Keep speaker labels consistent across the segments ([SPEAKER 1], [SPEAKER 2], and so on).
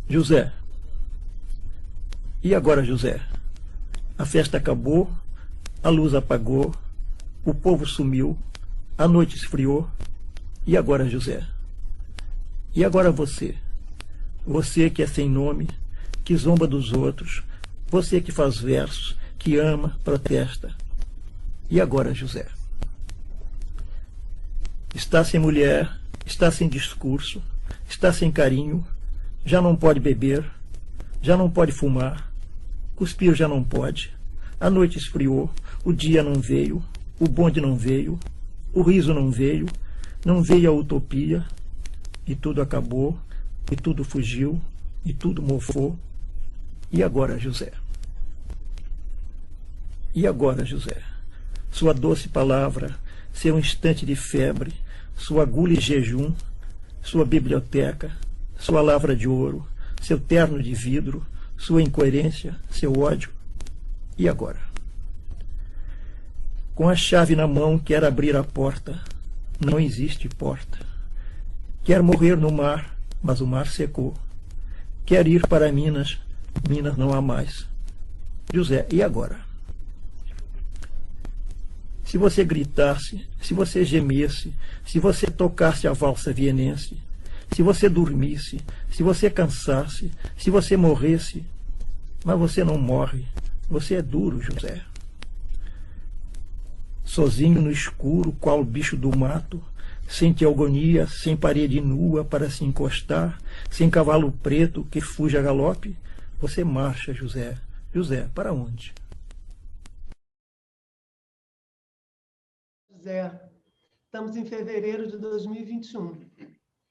[SPEAKER 1] José. E agora, José? A festa acabou, a luz apagou, o povo sumiu, a noite esfriou. E agora, José? E agora você? Você que é sem nome, que zomba dos outros, você que faz versos, que ama, protesta. E agora, José? Está sem mulher, está sem discurso, está sem carinho, já não pode beber, já não pode fumar, cuspir já não pode, a noite esfriou, o dia não veio, o bonde não veio, o riso não veio a utopia, e tudo acabou, e tudo fugiu, e tudo mofou. E agora, José? E agora, José? Sua doce palavra, seu instante de febre, sua agulha e jejum, sua biblioteca, sua lavra de ouro, seu terno de vidro, sua incoerência, seu ódio. E agora? Com a chave na mão, quer abrir a porta. Não existe porta. Quer morrer no mar, mas o mar secou. Quer ir para Minas, Minas não há mais. José, e agora? Se você gritasse, se você gemesse, se você tocasse a valsa vienense, se você dormisse, se você cansasse, se você morresse, mas você não morre, você é duro, José. Sozinho no escuro, qual bicho do mato, sem teogonia, sem parede nua para se encostar, sem cavalo preto que fuja a galope, você marcha, José. José, para onde?
[SPEAKER 2] José, estamos em fevereiro de 2021.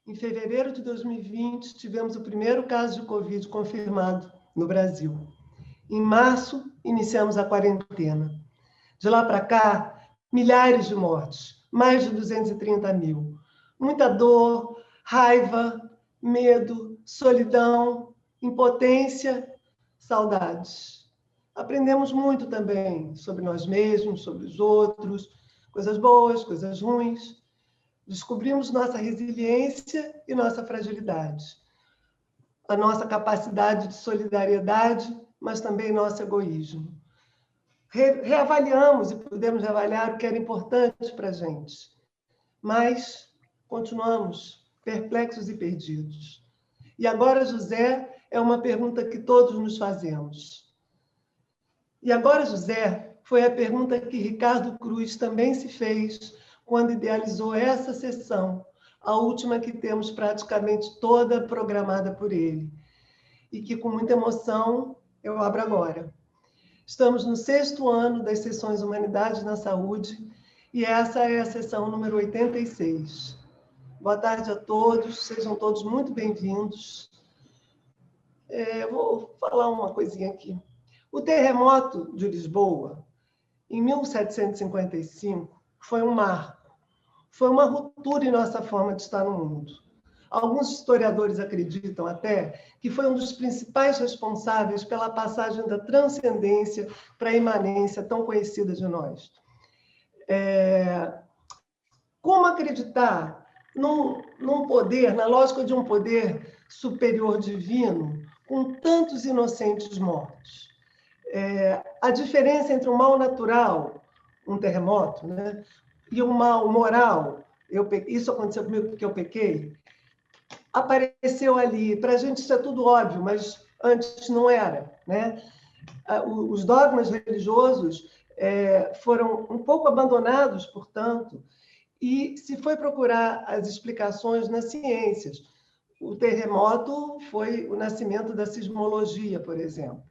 [SPEAKER 2] Em fevereiro de 2020, tivemos o primeiro caso de Covid confirmado no Brasil. Em março, iniciamos a quarentena. De lá para cá, milhares de mortes, mais de 230 mil. Muita dor, raiva, medo, solidão, impotência, saudades. Aprendemos muito também sobre nós mesmos, sobre os outros, coisas boas, coisas ruins. Descobrimos nossa resiliência e nossa fragilidade, a nossa capacidade de solidariedade, mas também nosso egoísmo. Reavaliamos e podemos reavaliar o que era importante para a gente, mas continuamos perplexos e perdidos. E agora, José, é uma pergunta que todos nos fazemos. E agora, José, foi a pergunta que Ricardo Cruz também se fez quando idealizou essa sessão, a última que temos praticamente toda programada por ele, e que, com muita emoção, eu abro agora. Estamos no 6º ano das sessões Humanidade na Saúde, e essa é a sessão número 86. Boa tarde a todos, sejam todos muito bem-vindos. Vou falar uma coisinha aqui. O terremoto de Lisboa, em 1755, foi um marco. Foi uma ruptura em nossa forma de estar no mundo. Alguns historiadores acreditam até que foi um dos principais responsáveis pela passagem da transcendência para a imanência tão conhecida de nós. Como acreditar num poder, na lógica de um poder superior divino, com tantos inocentes mortos? A diferença entre o mal natural, um terremoto, né, e o mal moral, isso aconteceu comigo porque eu pequei, apareceu ali. Para a gente isso é tudo óbvio, mas antes não era, né? Os dogmas religiosos foram um pouco abandonados, portanto, e se foi procurar as explicações nas ciências. O terremoto foi o nascimento da sismologia, por exemplo.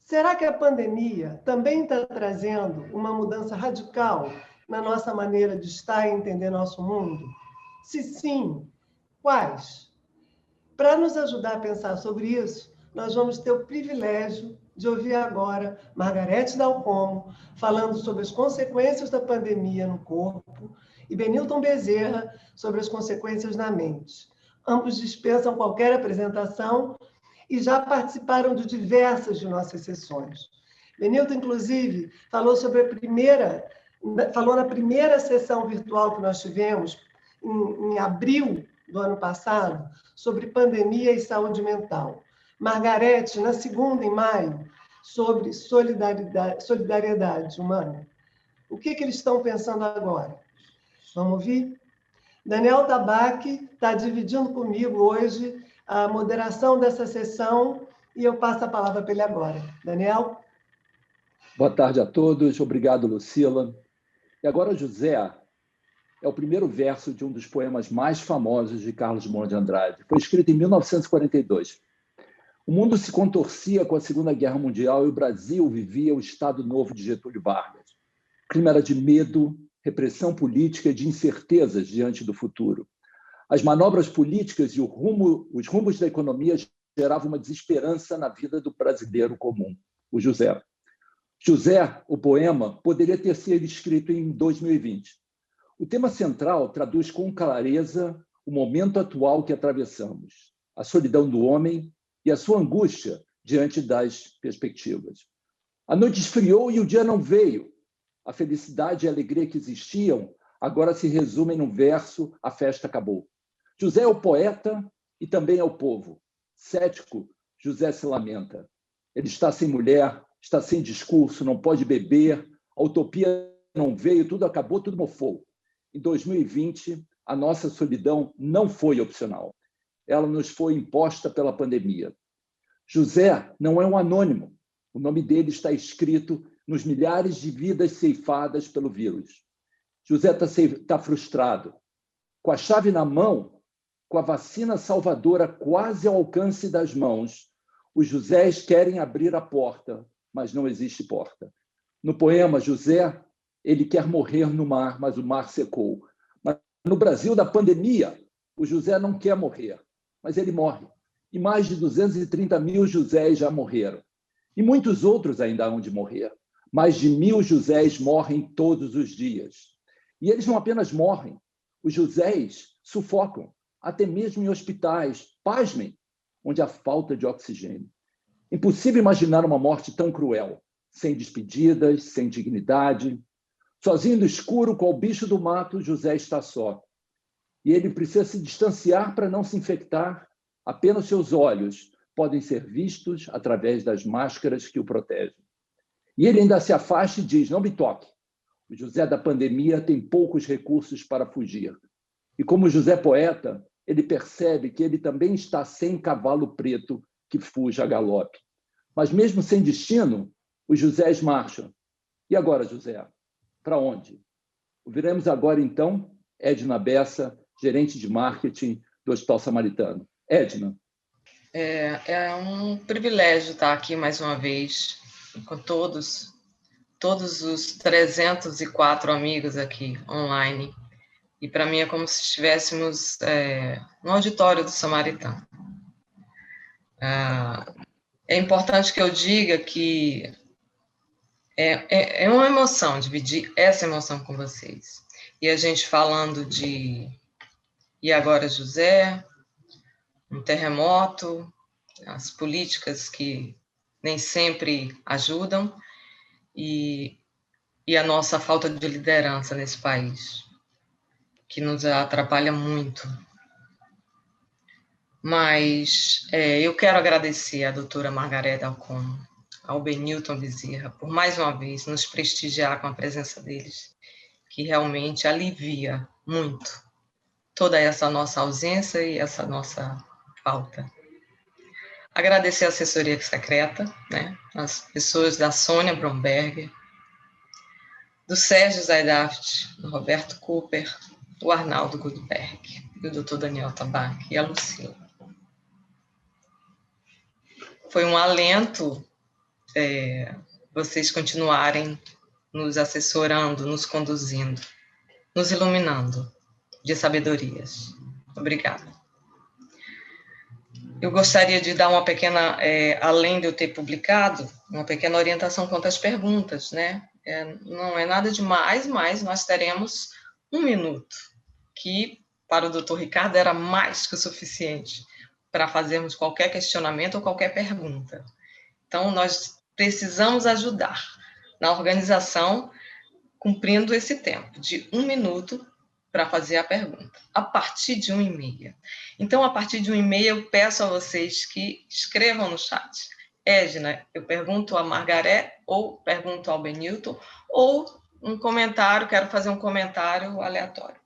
[SPEAKER 2] Será que a pandemia também está trazendo uma mudança radical na nossa maneira de estar e entender nosso mundo? Se sim, quais? Para nos ajudar a pensar sobre isso, nós vamos ter o privilégio de ouvir agora Margarete Dal Como falando sobre as consequências da pandemia no corpo e Benilton Bezerra sobre as consequências na mente. Ambos dispensam qualquer apresentação e já participaram de diversas de nossas sessões. Benilton, inclusive, falou na primeira sessão virtual que nós tivemos, em abril do ano passado, sobre pandemia e saúde mental. Margarete, na segunda, em maio, sobre solidariedade humana. O que eles estão pensando agora? Vamos ouvir? Daniel Tabaque está dividindo comigo hoje a moderação dessa sessão e eu passo a palavra para ele agora. Daniel?
[SPEAKER 3] Boa tarde a todos. Obrigado, Lucila. E agora, José, é o primeiro verso de um dos poemas mais famosos de Carlos Drummond de Andrade. Foi escrito em 1942. O mundo se contorcia com a Segunda Guerra Mundial e o Brasil vivia o Estado Novo de Getúlio Vargas. O clima era de medo, repressão política e de incertezas diante do futuro. As manobras políticas e os rumos da economia geravam uma desesperança na vida do brasileiro comum, o José. José, o poema, poderia ter sido escrito em 2020. O tema central traduz com clareza o momento atual que atravessamos, a solidão do homem e a sua angústia diante das perspectivas. A noite esfriou e o dia não veio. A felicidade e a alegria que existiam agora se resumem num verso: a festa acabou. José é o poeta e também é o povo. Cético, José se lamenta. Ele está sem mulher, está sem discurso, não pode beber, a utopia não veio, tudo acabou, tudo mofou. Em 2020, a nossa solidão não foi opcional. Ela nos foi imposta pela pandemia. José não é um anônimo. O nome dele está escrito nos milhares de vidas ceifadas pelo vírus. José está frustrado. Com a chave na mão, com a vacina salvadora quase ao alcance das mãos, os Josés querem abrir a porta, mas não existe porta. No poema, José, ele quer morrer no mar, mas o mar secou. Mas no Brasil da pandemia, o José não quer morrer, mas ele morre. E mais de 230 mil Josés já morreram. E muitos outros ainda hão de morrer. Mais de 1.000 Josés morrem todos os dias. E eles não apenas morrem, os Josés sufocam, até mesmo em hospitais, pasmem, onde há falta de oxigênio. Impossível imaginar uma morte tão cruel, sem despedidas, sem dignidade. Sozinho no escuro, qual bicho do mato, José está só. E ele precisa se distanciar para não se infectar. Apenas seus olhos podem ser vistos através das máscaras que o protegem. E ele ainda se afasta e diz: não me toque. O José da pandemia tem poucos recursos para fugir. E como José poeta, ele percebe que ele também está sem cavalo preto que fuja a galope. Mas mesmo sem destino, os Josés marcham. E agora, José? Para onde? Ouviremos agora, então, Edna Bessa, gerente de marketing do Hospital Samaritano. Edna.
[SPEAKER 4] É um privilégio estar aqui mais uma vez com todos os 304 amigos aqui online. E para mim é como se estivéssemos no auditório do Samaritano. É importante que eu diga que é uma emoção dividir essa emoção com vocês. E a gente falando de E agora, José, um terremoto, as políticas que nem sempre ajudam e a nossa falta de liderança nesse país, que nos atrapalha muito. Mas eu quero agradecer à doutora Margarete Alcon, ao Benilton Bezerra, por mais uma vez nos prestigiar com a presença deles, que realmente alivia muito toda essa nossa ausência e essa nossa falta. Agradecer a assessoria secreta, né, as pessoas da Sônia Bromberger, do Sérgio Zaidaft, do Roberto Cooper, do Arnaldo Goldberg, e do Dr. Daniel Tabaque e a Lucila. Foi um alento vocês continuarem nos assessorando, nos conduzindo, nos iluminando de sabedorias. Obrigada. Eu gostaria de dar uma pequena, além de eu ter publicado, uma pequena orientação quanto às perguntas, né? Não é nada demais, mas nós teremos 1 minuto, que para o doutor Ricardo era mais que o suficiente para fazermos qualquer questionamento ou qualquer pergunta. Então, nós precisamos ajudar na organização, cumprindo esse tempo de 1 minuto para fazer a pergunta, a partir de 1h30. Então, a partir de 1h30, eu peço a vocês que escrevam no chat. Edna, eu pergunto a Margaré, ou pergunto ao Benilton, ou um comentário, quero fazer um comentário aleatório.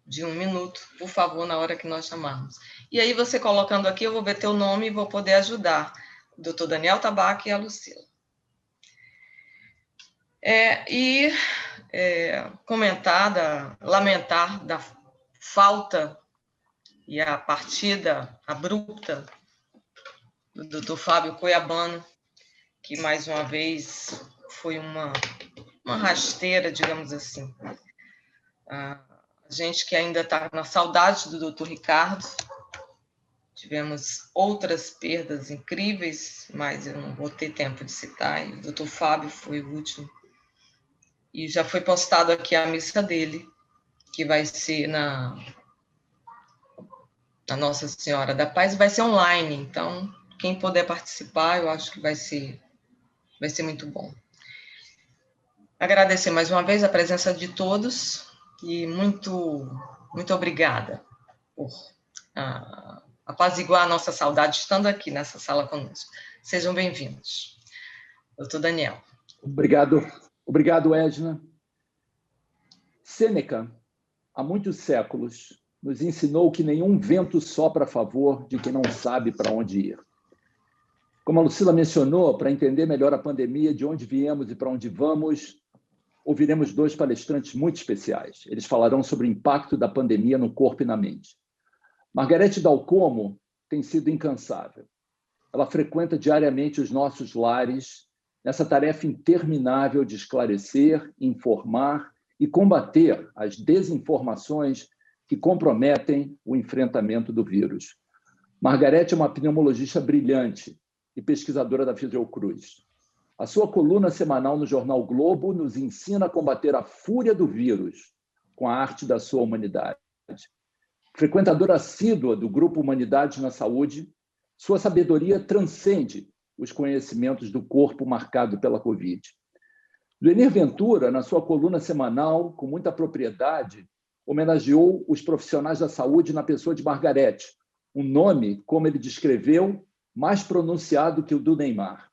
[SPEAKER 4] De 1 minuto, por favor, na hora que nós chamarmos. E aí, você colocando aqui, eu vou ver teu nome e vou poder ajudar o doutor Daniel Tabaque e a Lucila. Lamentar da falta e a partida abrupta do doutor Fábio Cuiabano, que mais uma vez foi uma rasteira, digamos assim. A gente que ainda está na saudade do doutor Ricardo, tivemos outras perdas incríveis, mas eu não vou ter tempo de citar, e o doutor Fábio foi o último. E já foi postado aqui a missa dele, que vai ser na Nossa Senhora da Paz, vai ser online. Então, quem puder participar, eu acho que vai ser muito bom. Agradecer mais uma vez a presença de todos e muito obrigada por apaziguar a nossa saudade estando aqui nessa sala conosco. Sejam bem-vindos. Doutor Daniel.
[SPEAKER 3] Obrigado, Edna. Sêneca, há muitos séculos, nos ensinou que nenhum vento sopra a favor de quem não sabe para onde ir. Como a Lucila mencionou, para entender melhor a pandemia, de onde viemos e para onde vamos, ouviremos 2 palestrantes muito especiais. Eles falarão sobre o impacto da pandemia no corpo e na mente. Margarete Dal Como tem sido incansável. Ela frequenta diariamente os nossos lares nessa tarefa interminável de esclarecer, informar e combater as desinformações que comprometem o enfrentamento do vírus. Margarete é uma pneumologista brilhante e pesquisadora da Fiocruz. A sua coluna semanal no jornal Globo nos ensina a combater a fúria do vírus com a arte da sua humanidade. Frequentadora assídua do Grupo Humanidade na Saúde, sua sabedoria transcende os conhecimentos do corpo marcado pela Covid. Zuenir Ventura, na sua coluna semanal, com muita propriedade, homenageou os profissionais da saúde na pessoa de Margarete, um nome, como ele descreveu, mais pronunciado que o do Neymar.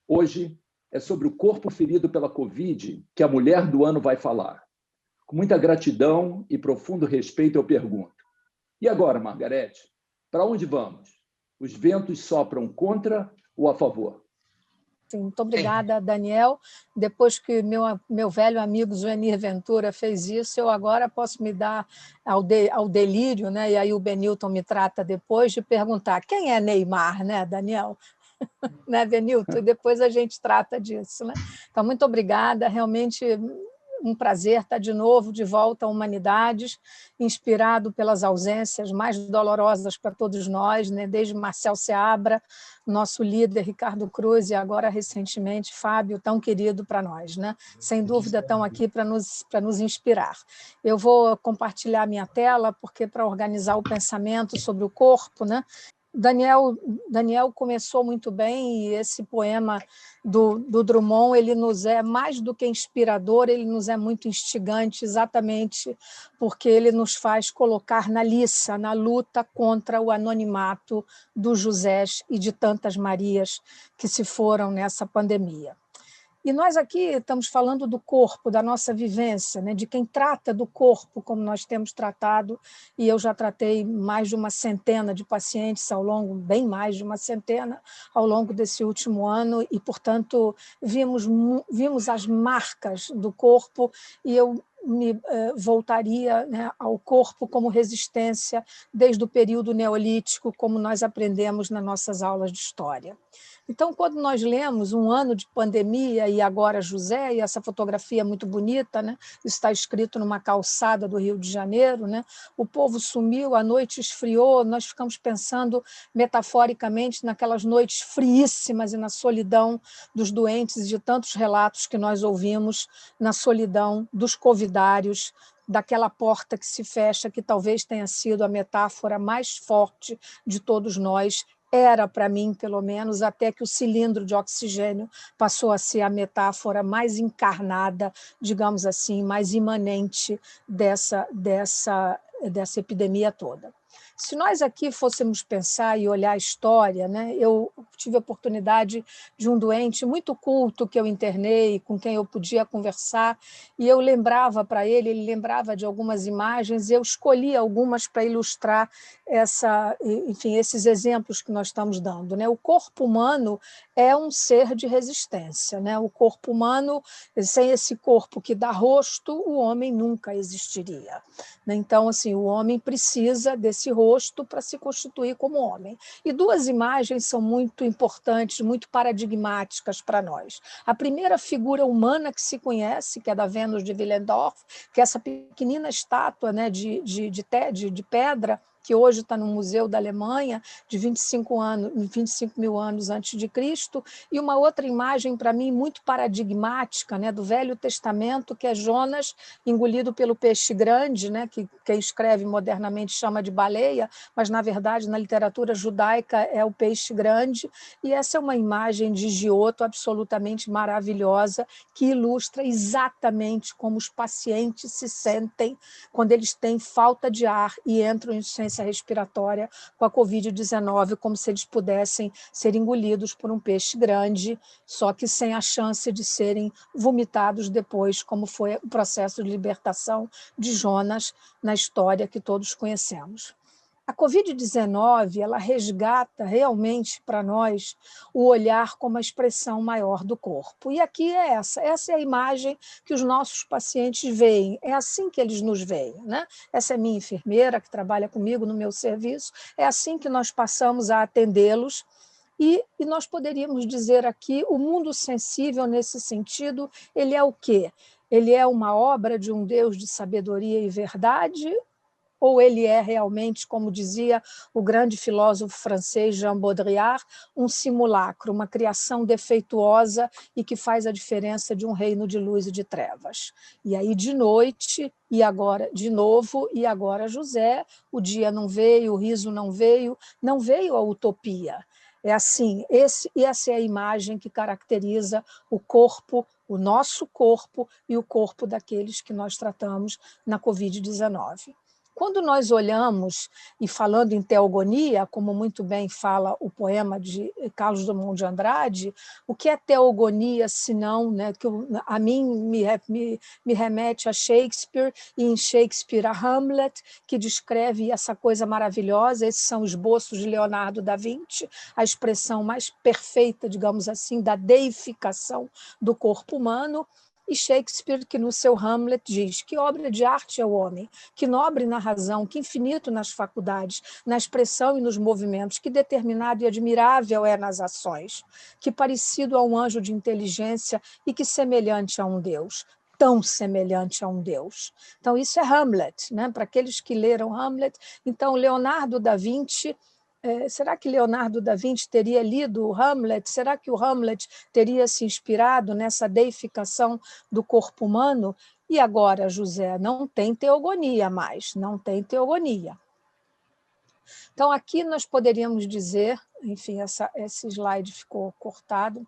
[SPEAKER 3] Hoje é sobre o corpo ferido pela Covid que a mulher do ano vai falar. Com muita gratidão e profundo respeito, eu pergunto: e agora, Margarete, para onde vamos? Os ventos sopram contra ou a favor?
[SPEAKER 5] Sim, muito obrigada, Daniel. Depois que meu velho amigo Zuenir Ventura fez isso, eu agora posso me dar ao delírio, né? E aí o Benilton me trata depois de perguntar quem é Neymar, né, Daniel? Né, Benilton? E depois a gente trata disso, né? Então, muito obrigada, realmente um prazer estar de novo de volta à Humanidades, inspirado pelas ausências mais dolorosas para todos nós, né? Desde Marcel Seabra, nosso líder Ricardo Cruz, e agora recentemente Fábio, tão querido para nós, né? Sem dúvida estão aqui para nos inspirar. Eu vou compartilhar minha tela, porque para organizar o pensamento sobre o corpo, né? Daniel começou muito bem, e esse poema do Drummond, ele nos é mais do que inspirador, ele nos é muito instigante, exatamente porque ele nos faz colocar na liça, na luta contra o anonimato dos Josés e de tantas Marias que se foram nessa pandemia. E nós aqui estamos falando do corpo, da nossa vivência, né? De quem trata do corpo como nós temos tratado, e eu já tratei mais de uma centena de pacientes bem mais de uma centena, ao longo desse último ano, e, portanto, vimos as marcas do corpo, e eu me voltaria, né, ao corpo como resistência desde o período neolítico, como nós aprendemos nas nossas aulas de história. Então, quando nós lemos Um Ano de Pandemia e Agora José, e essa fotografia é muito bonita, né? Isso está escrito numa calçada do Rio de Janeiro, né? O povo sumiu, a noite esfriou, nós ficamos pensando metaforicamente naquelas noites friíssimas e na solidão dos doentes, e de tantos relatos que nós ouvimos na solidão dos covidários, daquela porta que se fecha, que talvez tenha sido a metáfora mais forte de todos nós. era para mim, pelo menos, até que o cilindro de oxigênio passou a ser a metáfora mais encarnada, digamos assim, mais imanente dessa epidemia toda. Se nós aqui fôssemos pensar e olhar a história, né, eu tive a oportunidade de um doente muito culto que eu internei, com quem eu podia conversar, e eu lembrava para ele lembrava de algumas imagens, e eu escolhi algumas para ilustrar esses exemplos que nós estamos dando, né? O corpo humano é um ser de resistência, né? O corpo humano, sem esse corpo que dá rosto, o homem nunca existiria. Então, assim, o homem precisa desse rosto para se constituir como homem. E duas imagens são muito importantes, muito paradigmáticas para nós. A primeira figura humana que se conhece, que é da Vênus de Willendorf, que é essa pequenina estátua, né, de pedra, que hoje está no Museu da Alemanha, de 25 mil anos antes de Cristo, e uma outra imagem, para mim, muito paradigmática, né, do Velho Testamento, que é Jonas engolido pelo peixe grande, né, que quem escreve modernamente chama de baleia, mas, na verdade, na literatura judaica é o peixe grande, e essa é uma imagem de Giotto absolutamente maravilhosa, que ilustra exatamente como os pacientes se sentem quando eles têm falta de ar e entram em insuficiência respiratória com a Covid-19, como se eles pudessem ser engolidos por um peixe grande, só que sem a chance de serem vomitados depois, como foi o processo de libertação de Jonas na história que todos conhecemos. A Covid-19, ela resgata realmente para nós o olhar como a expressão maior do corpo. E aqui é essa é a imagem que os nossos pacientes veem, é assim que eles nos veem, né? Essa é minha enfermeira que trabalha comigo no meu serviço, é assim que nós passamos a atendê-los. E nós poderíamos dizer aqui, o mundo sensível nesse sentido, ele é o quê? Ele é uma obra de um Deus de sabedoria e verdade, ou ele é realmente, como dizia o grande filósofo francês Jean Baudrillard, um simulacro, uma criação defeituosa e que faz a diferença de um reino de luz e de trevas? E aí, de noite, e agora de novo, e agora José, o dia não veio, o riso não veio a utopia. É assim, essa é a imagem que caracteriza o corpo, o nosso corpo e o corpo daqueles que nós tratamos na Covid-19. Quando nós olhamos, e falando em teogonia, como muito bem fala o poema de Carlos Drummond de Andrade, o que é teogonia, senão, né, que a mim me remete a Shakespeare, e em Shakespeare a Hamlet, que descreve essa coisa maravilhosa, esses são esboços de Leonardo da Vinci, a expressão mais perfeita, digamos assim, da deificação do corpo humano, e Shakespeare, que no seu Hamlet diz: que obra de arte é o homem, que nobre na razão, que infinito nas faculdades, na expressão e nos movimentos, que determinado e admirável é nas ações, que parecido a um anjo de inteligência e que semelhante a um Deus, tão semelhante a um Deus. Então, isso é Hamlet, né? Para aqueles que leram Hamlet. Então, Leonardo da Vinci... será que Leonardo da Vinci teria lido o Hamlet? Será que o Hamlet teria se inspirado nessa deificação do corpo humano? E agora, José, não tem teogonia mais, não tem teogonia. Então, aqui nós poderíamos dizer, enfim, esse slide ficou cortado.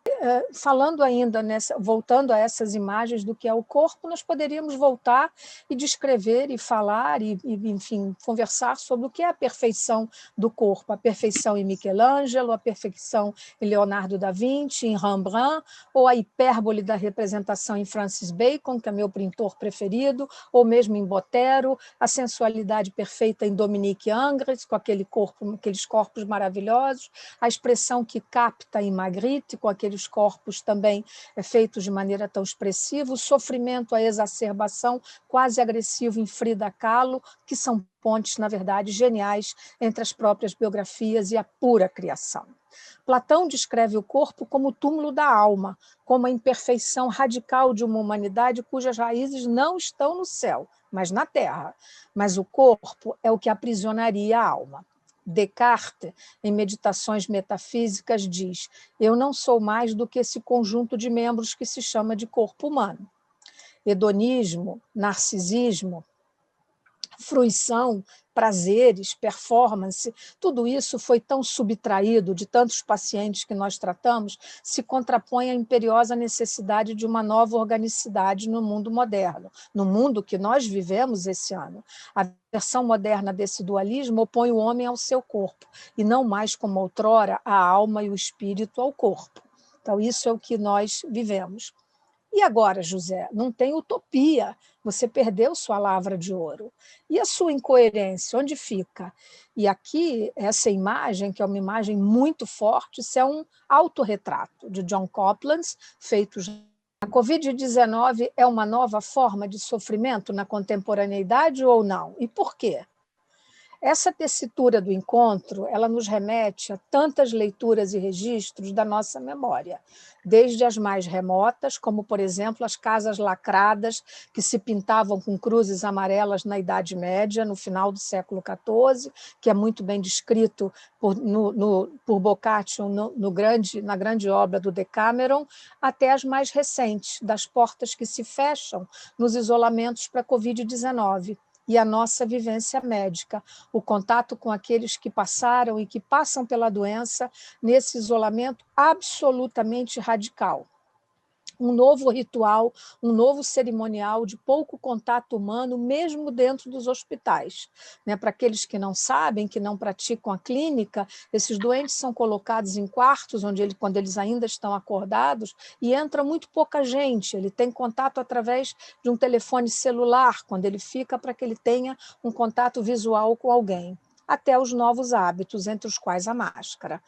[SPEAKER 5] Falando ainda, voltando a essas imagens do que é o corpo, nós poderíamos voltar e descrever e falar e, enfim, conversar sobre o que é a perfeição do corpo, a perfeição em Michelangelo, a perfeição em Leonardo da Vinci, em Rembrandt, ou a hipérbole da representação em Francis Bacon, que é meu pintor preferido, ou mesmo em Botero, a sensualidade perfeita em Dominique Ingres, com aqueles corpos maravilhosos, a expressão que capta em Magritte, com aqueles corpos também feitos de maneira tão expressiva, o sofrimento, a exacerbação quase agressivo em Frida Kahlo, que são pontes, na verdade, geniais entre as próprias biografias e a pura criação. Platão descreve o corpo como o túmulo da alma, como a imperfeição radical de uma humanidade cujas raízes não estão no céu, mas na terra. Mas o corpo é o que aprisionaria a alma. Descartes, em Meditações Metafísicas, diz: eu não sou mais do que esse conjunto de membros que se chama de corpo humano. Hedonismo, narcisismo, fruição, prazeres, performance, tudo isso foi tão subtraído de tantos pacientes que nós tratamos, se contrapõe à imperiosa necessidade de uma nova organicidade no mundo moderno, no mundo que nós vivemos esse ano. A versão moderna desse dualismo opõe o homem ao seu corpo, e não mais como outrora a alma e o espírito ao corpo. Então, isso é o que nós vivemos. E agora, José, não tem utopia, você perdeu sua lavra de ouro. E a sua incoerência, onde fica? E aqui, essa imagem, que é uma imagem muito forte, isso é um autorretrato de John Copland, feito já. A Covid-19 é uma nova forma de sofrimento na contemporaneidade ou não? E por quê? Essa tessitura do encontro, ela nos remete a tantas leituras e registros da nossa memória, desde as mais remotas, como, por exemplo, as casas lacradas que se pintavam com cruzes amarelas na Idade Média, no final do século XIV, que é muito bem descrito por Boccaccio na grande obra do Decameron, até as mais recentes, das portas que se fecham nos isolamentos para a Covid-19. E a nossa vivência médica, o contato com aqueles que passaram e que passam pela doença nesse isolamento absolutamente radical. Um novo ritual, um novo cerimonial de pouco contato humano, mesmo dentro dos hospitais. Para aqueles que não sabem, que não praticam a clínica, esses doentes são colocados em quartos quando eles ainda estão acordados e entra muito pouca gente. Ele tem contato através de um telefone celular, quando ele fica, para que ele tenha um contato visual com alguém. Até os novos hábitos, entre os quais a máscara.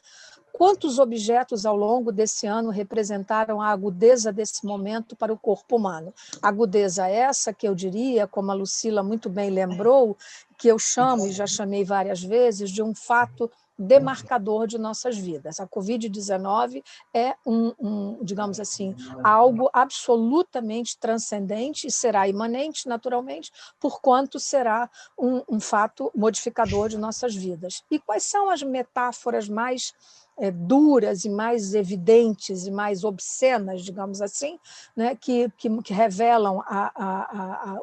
[SPEAKER 5] Quantos objetos ao longo desse ano representaram a agudeza desse momento para o corpo humano? Agudeza essa que eu diria, como a Lucila muito bem lembrou, que eu chamo e já chamei várias vezes, de um fato demarcador de nossas vidas. A Covid-19 é digamos assim, algo absolutamente transcendente e será imanente, naturalmente, porquanto será um fato modificador de nossas vidas. E quais são as metáforas mais duras e mais evidentes e mais obscenas, digamos assim, né, que revelam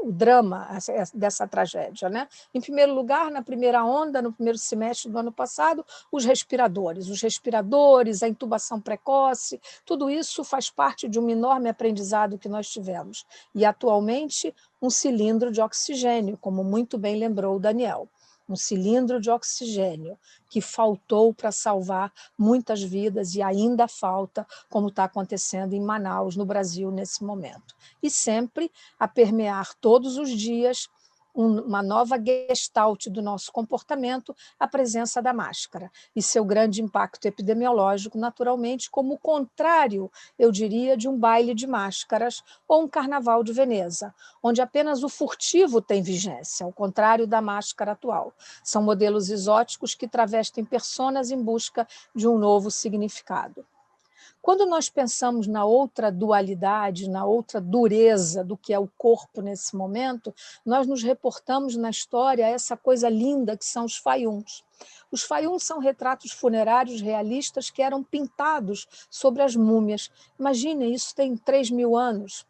[SPEAKER 5] o drama dessa tragédia. Em primeiro lugar, na primeira onda, no primeiro semestre do ano passado, os respiradores, a intubação precoce, tudo isso faz parte de um enorme aprendizado que nós tivemos. E, atualmente, um cilindro de oxigênio, como muito bem lembrou o Daniel. Um cilindro de oxigênio que faltou para salvar muitas vidas e ainda falta, como está acontecendo em Manaus, no Brasil, nesse momento. E sempre a permear todos os dias uma nova gestalt do nosso comportamento, a presença da máscara e seu grande impacto epidemiológico, naturalmente, como o contrário, eu diria, de um baile de máscaras ou um carnaval de Veneza, onde apenas o furtivo tem vigência, ao contrário da máscara atual. São modelos exóticos que travestem personas em busca de um novo significado. Quando nós pensamos na outra dualidade, na outra dureza do que é o corpo nesse momento, nós nos reportamos na história a essa coisa linda que são os faiuns. Os faiuns são retratos funerários realistas que eram pintados sobre as múmias. Imaginem, isso tem 3.000 anos.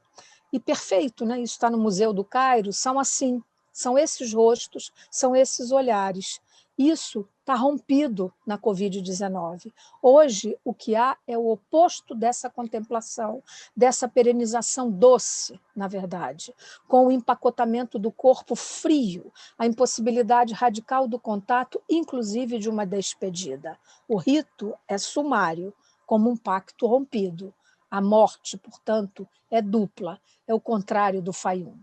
[SPEAKER 5] E perfeito, isso está no Museu do Cairo, são assim, são esses rostos, são esses olhares. Isso está rompido na Covid-19. Hoje, o que há é o oposto dessa contemplação, dessa perenização doce, na verdade, com o empacotamento do corpo frio, a impossibilidade radical do contato, inclusive de uma despedida. O rito é sumário, como um pacto rompido. A morte, portanto, é dupla, é o contrário do Fayum.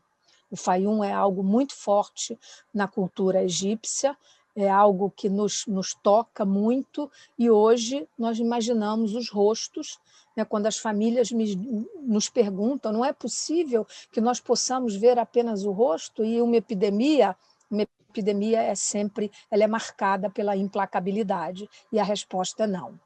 [SPEAKER 5] O Fayum é algo muito forte na cultura egípcia, é algo que nos toca muito, e hoje nós imaginamos os rostos, quando as famílias nos perguntam, não é possível que nós possamos ver apenas o rosto, e uma epidemia é sempre, ela é marcada pela implacabilidade, e a resposta é não.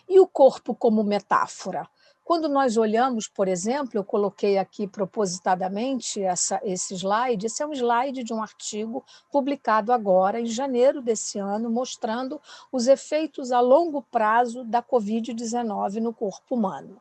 [SPEAKER 5] E o corpo como metáfora? Quando nós olhamos, por exemplo, eu coloquei aqui propositadamente esse slide, esse é um slide de um artigo publicado agora, em janeiro desse ano, mostrando os efeitos a longo prazo da Covid-19 no corpo humano.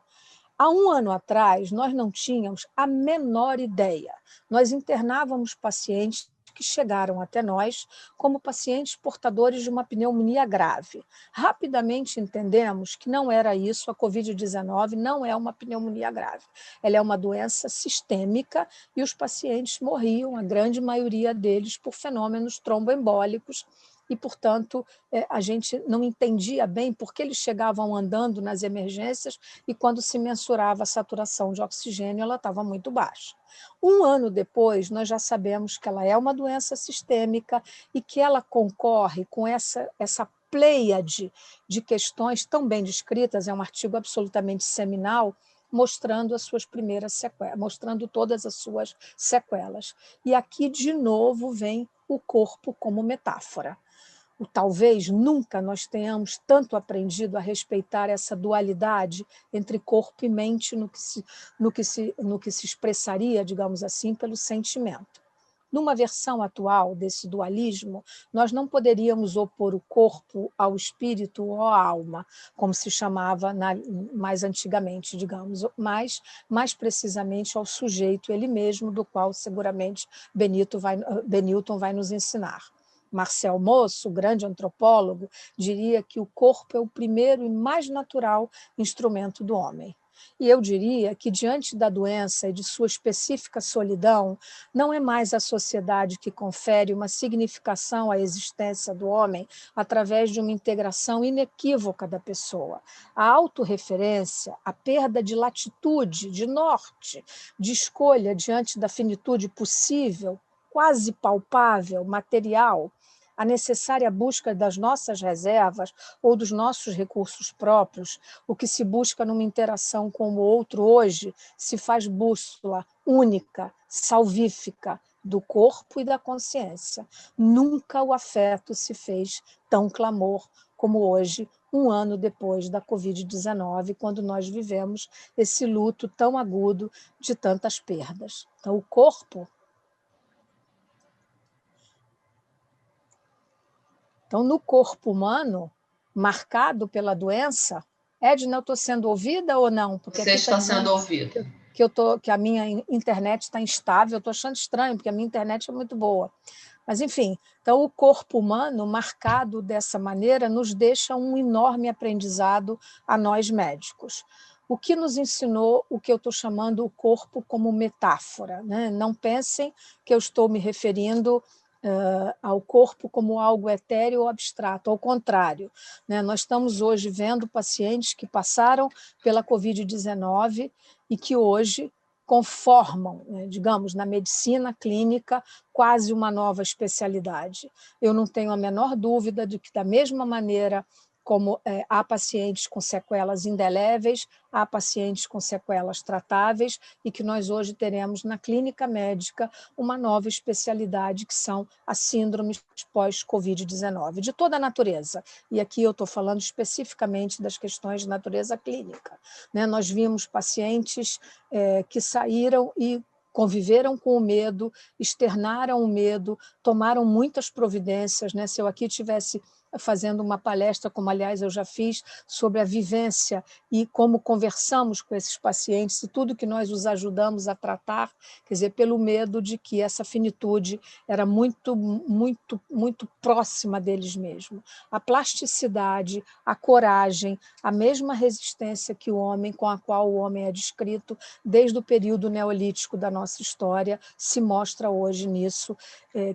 [SPEAKER 5] Há um ano atrás, nós não tínhamos a menor ideia. Nós internávamos pacientes que chegaram até nós como pacientes portadores de uma pneumonia grave. Rapidamente entendemos que não era isso, a Covid-19 não é uma pneumonia grave. Ela é uma doença sistêmica e os pacientes morriam, a grande maioria deles, por fenômenos tromboembólicos, e, portanto, a gente não entendia bem por que eles chegavam andando nas emergências e, quando se mensurava a saturação de oxigênio, ela estava muito baixa. Um ano depois, nós já sabemos que ela é uma doença sistêmica e que ela concorre com essa pleiade de questões tão bem descritas, é um artigo absolutamente seminal, mostrando as suas primeiras sequelas, mostrando todas as suas sequelas. E aqui, de novo, vem o corpo como metáfora. Talvez nunca nós tenhamos tanto aprendido a respeitar essa dualidade entre corpo e mente no que se expressaria, digamos assim, pelo sentimento. Numa versão atual desse dualismo, nós não poderíamos opor o corpo ao espírito ou à alma, como se chamava mais antigamente, digamos, mas mais precisamente ao sujeito ele mesmo, do qual seguramente Benilton vai nos ensinar. Marcel Mauss, o grande antropólogo, diria que o corpo é o primeiro e mais natural instrumento do homem. E eu diria que, diante da doença e de sua específica solidão, não é mais a sociedade que confere uma significação à existência do homem através de uma integração inequívoca da pessoa. A autorreferência, a perda de latitude, de norte, de escolha diante da finitude possível, quase palpável, material, a necessária busca das nossas reservas ou dos nossos recursos próprios, o que se busca numa interação com o outro hoje, se faz bússola única, salvífica, do corpo e da consciência. Nunca o afeto se fez tão clamor como hoje, um ano depois da Covid-19, quando nós vivemos esse luto tão agudo de tantas perdas. Então, o corpo... Então, no corpo humano, marcado pela doença, Edna, eu estou sendo ouvida ou não?
[SPEAKER 4] Porque você está sendo ouvida.
[SPEAKER 5] Que a minha internet está instável, eu estou achando estranho, porque a minha internet é muito boa. Mas, enfim, então o corpo humano, marcado dessa maneira, nos deixa um enorme aprendizado a nós médicos. O que nos ensinou o que eu estou chamando o corpo como metáfora, né? Não pensem que eu estou me referindo ao corpo como algo etéreo ou abstrato, ao contrário, né? Nós estamos hoje vendo pacientes que passaram pela Covid-19 e que hoje conformam, né, digamos, na medicina clínica, quase uma nova especialidade. Eu não tenho a menor dúvida de que, da mesma maneira como há pacientes com sequelas indeléveis, há pacientes com sequelas tratáveis, e que nós hoje teremos na clínica médica uma nova especialidade, que são as síndromes pós-Covid-19, de toda a natureza. E aqui eu estou falando especificamente das questões de natureza clínica, né? Nós vimos pacientes que saíram e conviveram com o medo, externaram o medo, tomaram muitas providências, né? Se eu aqui tivesse fazendo uma palestra, como aliás eu já fiz, sobre a vivência e como conversamos com esses pacientes e tudo que nós os ajudamos a tratar, quer dizer, pelo medo de que essa finitude era muito, muito, muito próxima deles mesmos. A plasticidade, a coragem, a mesma resistência que o homem, com a qual o homem é descrito desde o período neolítico da nossa história, se mostra hoje nisso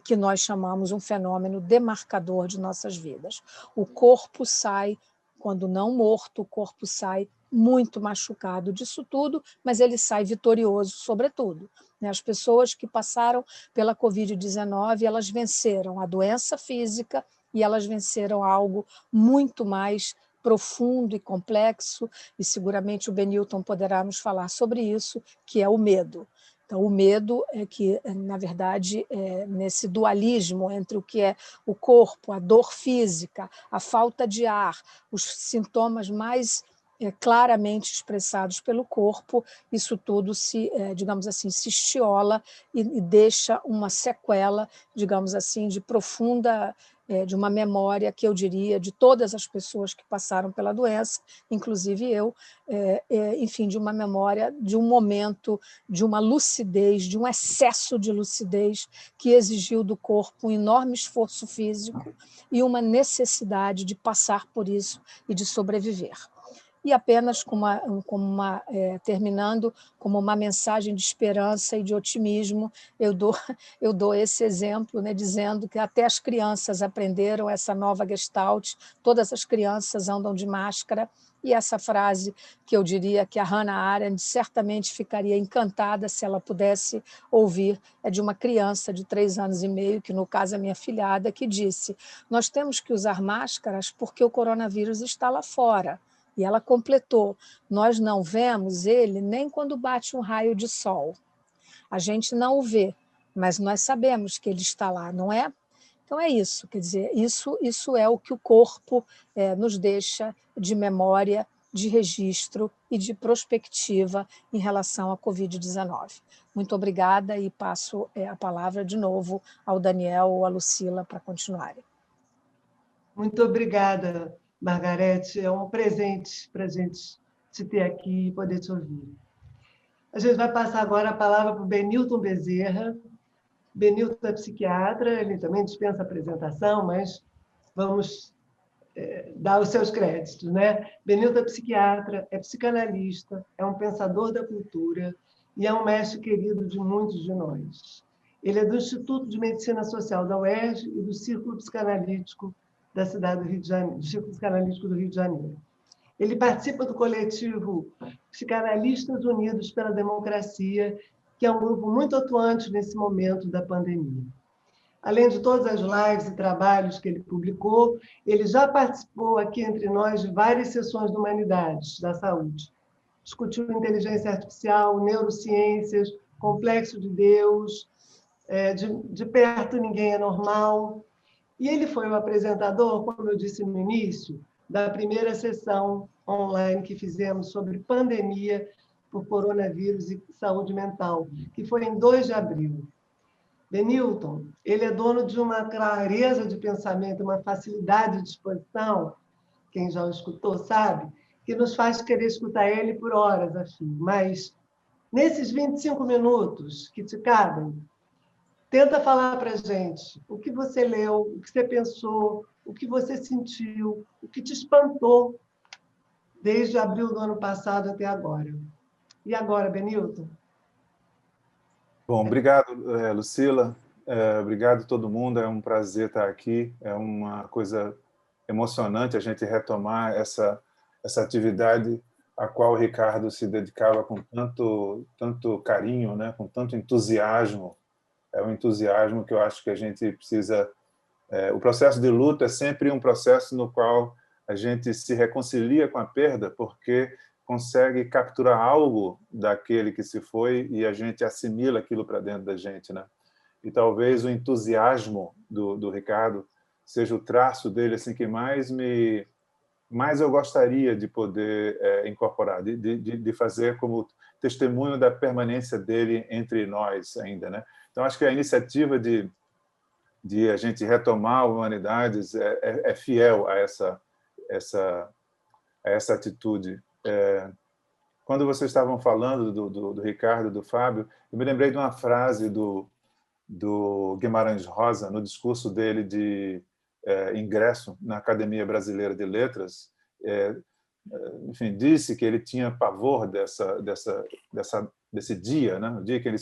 [SPEAKER 5] que nós chamamos um fenômeno demarcador de nossas vidas. O corpo sai, quando não morto, o corpo sai muito machucado disso tudo, mas ele sai vitorioso, sobretudo. As pessoas que passaram pela Covid-19, elas venceram a doença física e elas venceram algo muito mais profundo e complexo, e seguramente o Benilton poderá nos falar sobre isso, que é o medo. Então, o medo é que, na verdade, nesse dualismo entre o que é o corpo, a dor física, a falta de ar, os sintomas mais claramente expressados pelo corpo, isso tudo digamos assim, se estiola e deixa uma sequela, digamos assim, de profunda de uma memória que eu diria de todas as pessoas que passaram pela doença, inclusive eu, enfim, de uma memória, de um momento, de uma lucidez, de um excesso de lucidez que exigiu do corpo um enorme esforço físico e uma necessidade de passar por isso e de sobreviver. E apenas terminando como uma mensagem de esperança e de otimismo, eu dou esse exemplo, né, dizendo que até as crianças aprenderam essa nova Gestalt, todas as crianças andam de máscara, e essa frase que eu diria que a Hannah Arendt certamente ficaria encantada se ela pudesse ouvir, é de uma criança de 3 anos e meio, que no caso é minha filhada, que disse: nós temos que usar máscaras porque o coronavírus está lá fora. E ela completou: nós não vemos ele nem quando bate um raio de sol. A gente não o vê, mas nós sabemos que ele está lá, não é? Então é isso, quer dizer, isso é o que o corpo nos deixa de memória, de registro e de prospectiva em relação à Covid-19. Muito obrigada e passo a palavra de novo ao Daniel ou à Lucila para continuarem.
[SPEAKER 2] Muito obrigada, Margarete. É um presente para a gente te ter aqui e poder te ouvir. A gente vai passar agora a palavra para o Benilton Bezerra. Benilton é psiquiatra, ele também dispensa apresentação, mas vamos dar os seus créditos, né? Benilton é psiquiatra, é psicanalista, é um pensador da cultura e é um mestre querido de muitos de nós. Ele é do Instituto de Medicina Social da UERJ e do Círculo Psicanalítico da cidade do Rio de Janeiro, do Círculo Psicanalítico do Rio de Janeiro. Ele participa do coletivo Psicanalistas Unidos pela Democracia, que é um grupo muito atuante nesse momento da pandemia. Além de todas as lives e trabalhos que ele publicou, ele já participou aqui entre nós de várias sessões de humanidades da saúde. Discutiu inteligência artificial, neurociências, complexo de Deus, de perto ninguém é normal. E ele foi o apresentador, como eu disse no início, da primeira sessão online que fizemos sobre pandemia por coronavírus e saúde mental, que foi em 2 de abril. Benilton, ele é dono de uma clareza de pensamento, uma facilidade de exposição, quem já o escutou sabe, que nos faz querer escutar ele por horas a fio. Mas, nesses 25 minutos que te cabem, tenta falar para a gente o que você leu, o que você pensou, o que você sentiu, o que te espantou desde abril do ano passado até agora. E agora, Benilton?
[SPEAKER 6] Bom, obrigado, Lucila. Obrigado a todo mundo. É um prazer estar aqui. É uma coisa emocionante a gente retomar essa atividade a qual o Ricardo se dedicava com tanto carinho, né? Com tanto entusiasmo. É um entusiasmo que eu acho que a gente precisa... O processo de luto é sempre um processo no qual a gente se reconcilia com a perda, porque consegue capturar algo daquele que se foi e a gente assimila aquilo para dentro da gente, né? E talvez o entusiasmo do Ricardo seja o traço dele assim que mais eu gostaria de poder incorporar, de fazer como testemunho da permanência dele entre nós ainda, né? Então acho que a iniciativa de a gente retomar Humanidades é fiel a essa atitude. Quando vocês estavam falando do Ricardo, do Fábio, eu me lembrei de uma frase do Guimarães Rosa, no discurso dele de ingresso na Academia Brasileira de Letras. Enfim, disse que ele tinha pavor desse dia, né? O dia que ele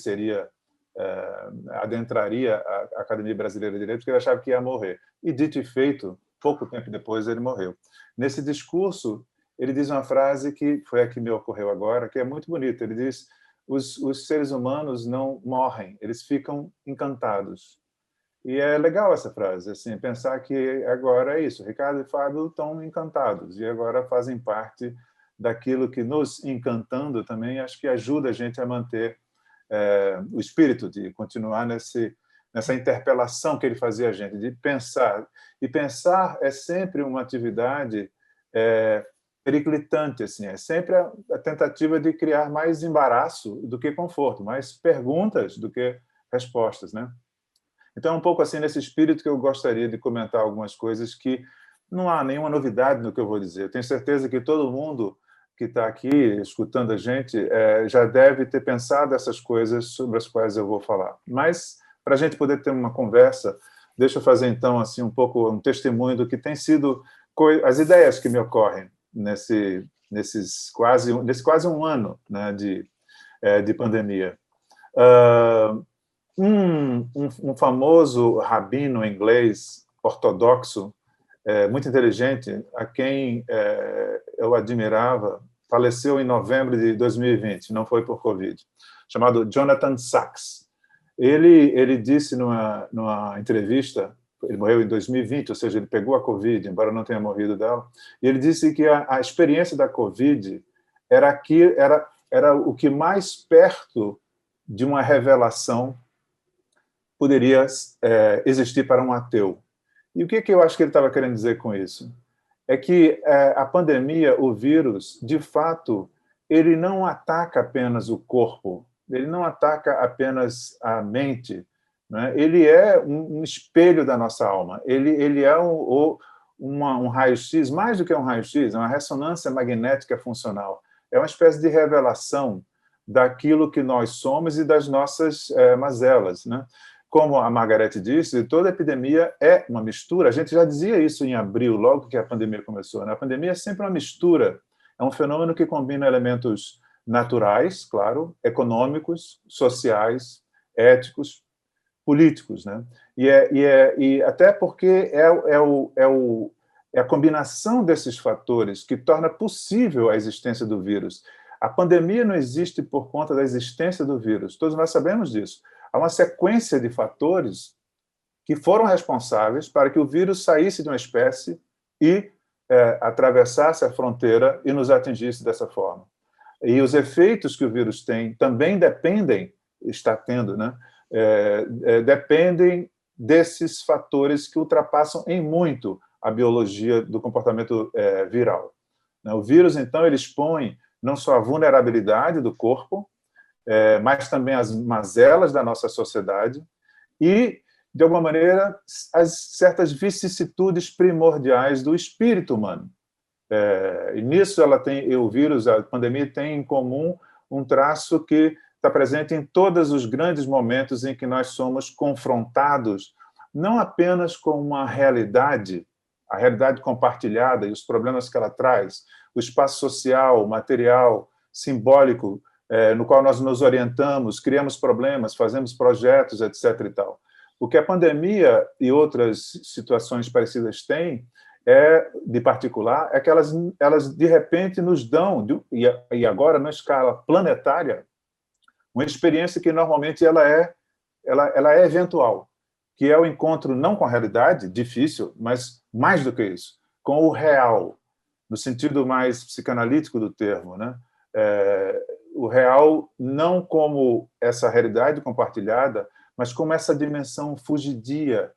[SPEAKER 6] adentraria a Academia Brasileira de Letras, porque ele achava que ia morrer. E, dito e feito, pouco tempo depois ele morreu. Nesse discurso, ele diz uma frase que foi a que me ocorreu agora, que é muito bonita. Ele diz: os seres humanos não morrem, eles ficam encantados. E é legal essa frase, assim, pensar que agora é isso. Ricardo e Fábio estão encantados e agora fazem parte daquilo que nos encantando também, acho que ajuda a gente a manter o espírito de continuar nessa interpelação que ele fazia a gente, de pensar. E pensar é sempre uma atividade periclitante, assim, é sempre a tentativa de criar mais embaraço do que conforto, mais perguntas do que respostas, né? Então, é um pouco assim nesse espírito que eu gostaria de comentar algumas coisas que não há nenhuma novidade no que eu vou dizer. Eu tenho certeza que todo mundo que está aqui escutando a gente já deve ter pensado essas coisas sobre as quais eu vou falar. Mas, para a gente poder ter uma conversa, deixa eu fazer, então, assim, um pouco um testemunho do que tem sido as ideias que me ocorrem nesse quase um ano, né, de pandemia. Um famoso rabino inglês ortodoxo, muito inteligente, a quem eu admirava, faleceu em novembro de 2020, não foi por Covid, chamado Jonathan Sachs. Ele disse numa entrevista, ele morreu em 2020, ou seja, ele pegou a Covid, embora não tenha morrido dela, e ele disse que a experiência da Covid era o que mais perto de uma revelação poderia existir para um ateu. E o que eu acho que ele estava querendo dizer com isso? É que a pandemia, o vírus, de fato, ele não ataca apenas o corpo, ele não ataca apenas a mente, né? Ele é um espelho da nossa alma, ele é um raio-x, mais do que um raio-x, é uma ressonância magnética funcional, é uma espécie de revelação daquilo que nós somos e das nossas mazelas, né? Como a Margarete disse, toda epidemia é uma mistura. A gente já dizia isso em abril, logo que a pandemia começou, né? A pandemia é sempre uma mistura. É um fenômeno que combina elementos naturais, claro, econômicos, sociais, éticos, políticos, né? E até porque é a combinação desses fatores que torna possível a existência do vírus. A pandemia não existe por conta da existência do vírus. Todos nós sabemos disso. Há uma sequência de fatores que foram responsáveis para que o vírus saísse de uma espécie e atravessasse a fronteira e nos atingisse dessa forma. E os efeitos que o vírus tem também está tendo, né? Dependem desses fatores que ultrapassam em muito a biologia do comportamento viral. O vírus, então, ele expõe não só a vulnerabilidade do corpo, mas também as mazelas da nossa sociedade e, de alguma maneira, as certas vicissitudes primordiais do espírito humano. E nisso o vírus, a pandemia, tem em comum um traço que está presente em todos os grandes momentos em que nós somos confrontados, não apenas com uma realidade, a realidade compartilhada e os problemas que ela traz, o espaço social, material, simbólico, no qual nós nos orientamos, criamos problemas, fazemos projetos, etc. e tal. O que a pandemia e outras situações parecidas têm, de particular, é que elas de repente nos dão, e agora na escala planetária, uma experiência que normalmente ela é eventual, que é o encontro não com a realidade, difícil, mas mais do que isso, com o real, no sentido mais psicanalítico do termo, né? O real não como essa realidade compartilhada, mas como essa dimensão fugidia,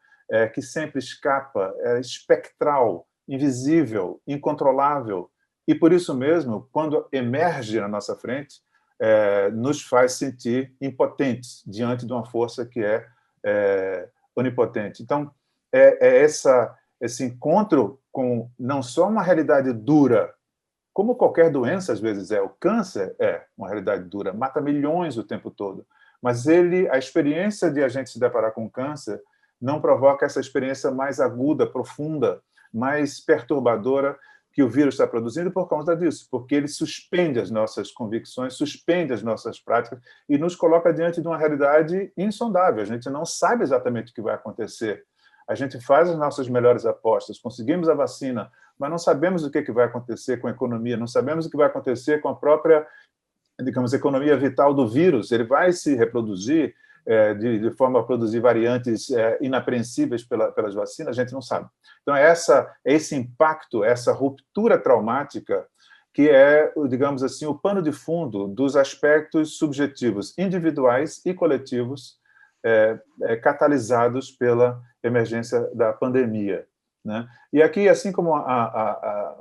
[SPEAKER 6] que sempre escapa, espectral, invisível, incontrolável. E, por isso mesmo, quando emerge na nossa frente, nos faz sentir impotentes diante de uma força que é onipotente. Então, esse encontro com não só uma realidade dura, como qualquer doença, às vezes o câncer é uma realidade dura, mata milhões o tempo todo, mas a experiência de a gente se deparar com câncer não provoca essa experiência mais aguda, profunda, mais perturbadora que o vírus está produzindo por causa disso, porque ele suspende as nossas convicções, suspende as nossas práticas e nos coloca diante de uma realidade insondável. A gente não sabe exatamente o que vai acontecer. A gente faz as nossas melhores apostas, conseguimos a vacina, mas não sabemos o que vai acontecer com a economia, não sabemos o que vai acontecer com a própria, digamos, economia vital do vírus. Ele vai se reproduzir de forma a produzir variantes inapreensíveis pelas vacinas, a gente não sabe. Então, esse impacto, essa ruptura traumática que digamos assim, o pano de fundo dos aspectos subjetivos, individuais e coletivos catalisados pela emergência da pandemia, né? E aqui, assim como a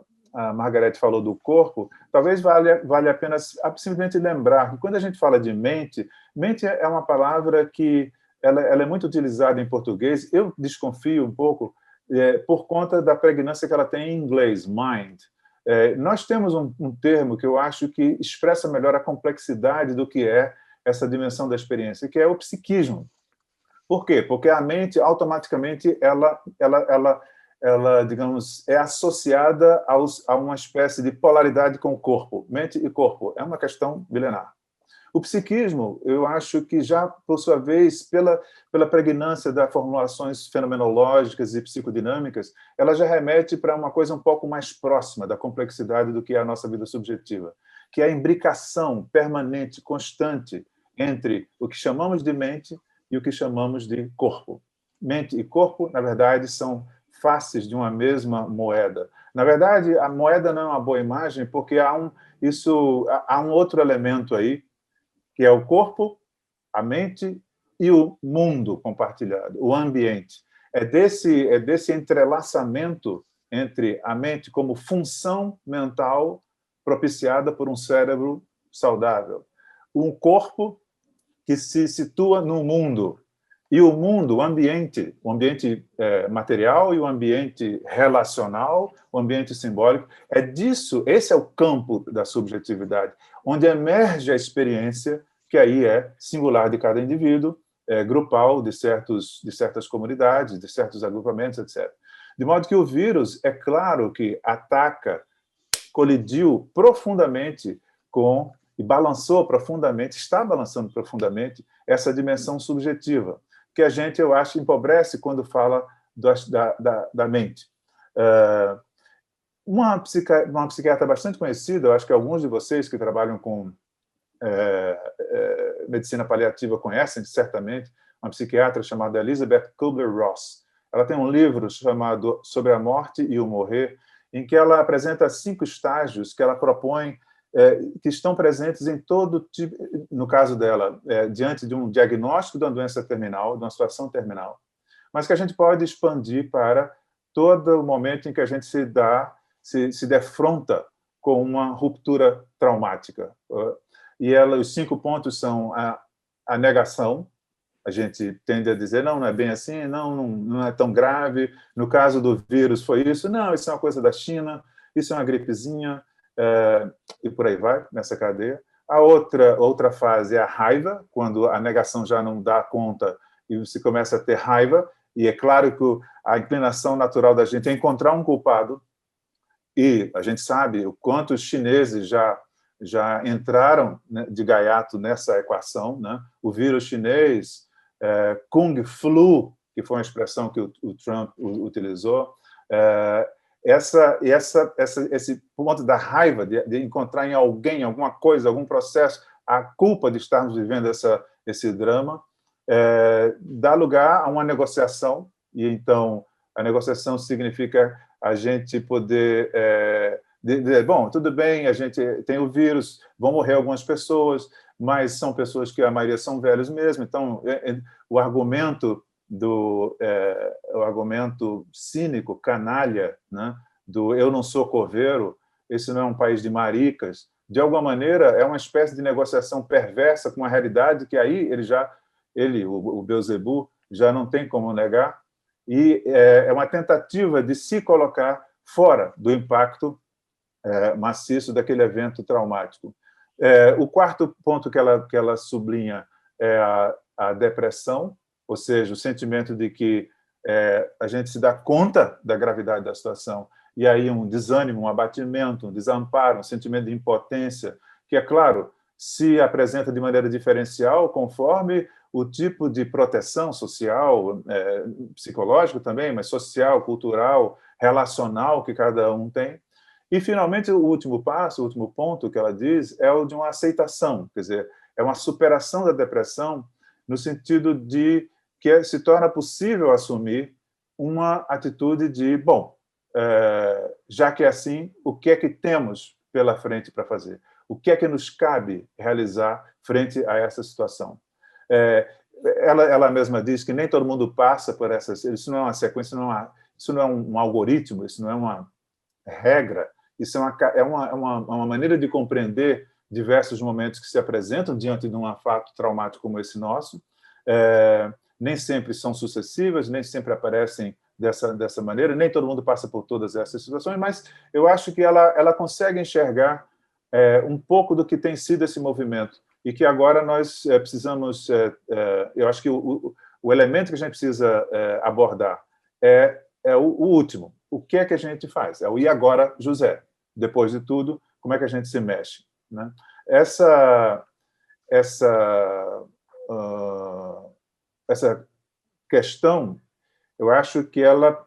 [SPEAKER 6] Margarete falou do corpo, talvez valha a pena simplesmente lembrar que quando a gente fala de mente, mente é uma palavra que ela é muito utilizada em português. Eu desconfio um pouco por conta da pregnância que ela tem em inglês, mind. Nós temos um termo que eu acho que expressa melhor a complexidade do que é essa dimensão da experiência, que é o psiquismo. Por quê? Porque a mente, automaticamente, ela, digamos, é associada a uma espécie de polaridade com o corpo. Mente e corpo. É uma questão milenar. O psiquismo, eu acho que já, por sua vez, pela pregnância das formulações fenomenológicas e psicodinâmicas, ela já remete para uma coisa um pouco mais próxima da complexidade do que é a nossa vida subjetiva, que é a imbricação permanente, constante, entre o que chamamos de mente e o que chamamos de corpo. Mente e corpo, na verdade, são faces de uma mesma moeda. Na verdade, a moeda não é uma boa imagem, porque há um outro elemento aí, que é o corpo, a mente e o mundo compartilhado, o ambiente. É desse entrelaçamento entre a mente como função mental propiciada por um cérebro saudável, um corpo que se situa no mundo, e o mundo, o ambiente material e o ambiente relacional, o ambiente simbólico, esse é o campo da subjetividade, onde emerge a experiência, que aí é singular de cada indivíduo, grupal de certas comunidades, de certos agrupamentos, etc. De modo que o vírus, é claro que colidiu profundamente e balançou profundamente, está balançando profundamente essa dimensão subjetiva, que a gente, eu acho, empobrece quando fala da mente. Uma psiquiatra bastante conhecida, eu acho que alguns de vocês que trabalham com medicina paliativa conhecem, certamente, uma psiquiatra chamada Elizabeth Kubler-Ross. Ela tem um livro chamado Sobre a Morte e o Morrer, em que ela apresenta 5 estágios que ela propõe que estão presentes em todo tipo, no caso dela, diante de um diagnóstico de uma doença terminal, de uma situação terminal, mas que a gente pode expandir para todo o momento em que a gente se defronta com uma ruptura traumática. E os 5 pontos são a negação. A gente tende a dizer, não é bem assim, não é tão grave. No caso do vírus foi isso. Não, isso é uma coisa da China, isso é uma gripezinha, e por aí vai, nessa cadeia. A outra fase é a raiva, quando a negação já não dá conta e você começa a ter raiva, e é claro que a inclinação natural da gente é encontrar um culpado, e a gente sabe o quanto os chineses já entraram, né, de gaiato nessa equação, né? O vírus chinês, Kung Flu, que foi uma expressão que o Trump utilizou, esse ponto da raiva, de encontrar em alguém, alguma coisa, algum processo, a culpa de estarmos vivendo esse drama, dá lugar a uma negociação, e então a negociação significa a gente poder dizer, bom, tudo bem, a gente tem o vírus, vão morrer algumas pessoas, mas são pessoas que a maioria são velhos mesmo, então o argumento o argumento cínico, canalha, né, do eu não sou coveiro, esse não é um país de maricas, de alguma maneira é uma espécie de negociação perversa com a realidade que aí o Beelzebub, já não tem como negar, e é uma tentativa de se colocar fora do impacto maciço daquele evento traumático. O quarto ponto que ela sublinha é a depressão, ou seja, o sentimento de que a gente se dá conta da gravidade da situação, e aí um desânimo, um abatimento, um desamparo, um sentimento de impotência, que, é claro, se apresenta de maneira diferencial conforme o tipo de proteção social, psicológico também, mas social, cultural, relacional que cada um tem. E, finalmente, o último ponto que ela diz é o de uma aceitação, quer dizer, é uma superação da depressão no sentido de que se torna possível assumir uma atitude de, bom, já que é assim, o que é que temos pela frente para fazer? O que é que nos cabe realizar frente a essa situação? Ela mesma diz que nem todo mundo passa por essas... Isso não é uma sequência, isso não é um algoritmo, isso não é uma regra, isso é uma maneira de compreender diversos momentos que se apresentam diante de um fato traumático como esse nosso, nem sempre são sucessivas, nem sempre aparecem dessa maneira, nem todo mundo passa por todas essas situações, mas eu acho que ela consegue enxergar um pouco do que tem sido esse movimento e que agora nós precisamos... eu acho que o elemento que a gente precisa abordar é o último. O que é que a gente faz? É o e agora, José? Depois de tudo, como é que a gente se mexe? Né? Essa questão, eu acho que ela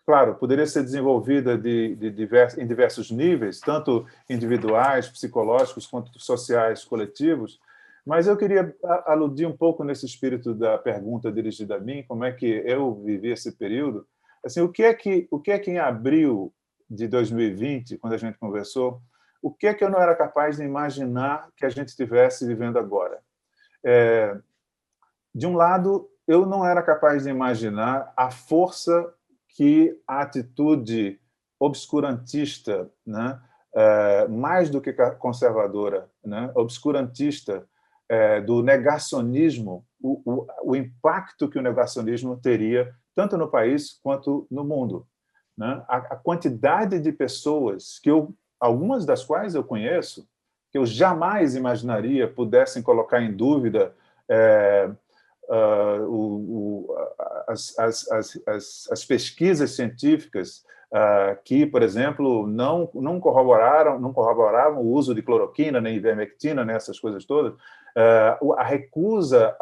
[SPEAKER 6] claro, poderia ser desenvolvida em diversos níveis, tanto individuais, psicológicos, quanto sociais, coletivos, mas eu queria aludir um pouco nesse espírito da pergunta dirigida a mim, como é que eu vivi esse período. Assim, o que é que em abril de 2020, quando a gente conversou, o que é que eu não era capaz de imaginar que a gente estivesse vivendo agora? De um lado, eu não era capaz de imaginar a força que a atitude obscurantista, né, mais do que conservadora, né, obscurantista, do negacionismo, o impacto que o negacionismo teria tanto no país quanto no mundo. Né? A quantidade de pessoas, algumas das quais eu conheço, que eu jamais imaginaria pudessem colocar em dúvida as pesquisas científicas que, por exemplo, não corroboravam o uso de cloroquina, nem ivermectina, né, essas coisas todas, a recusa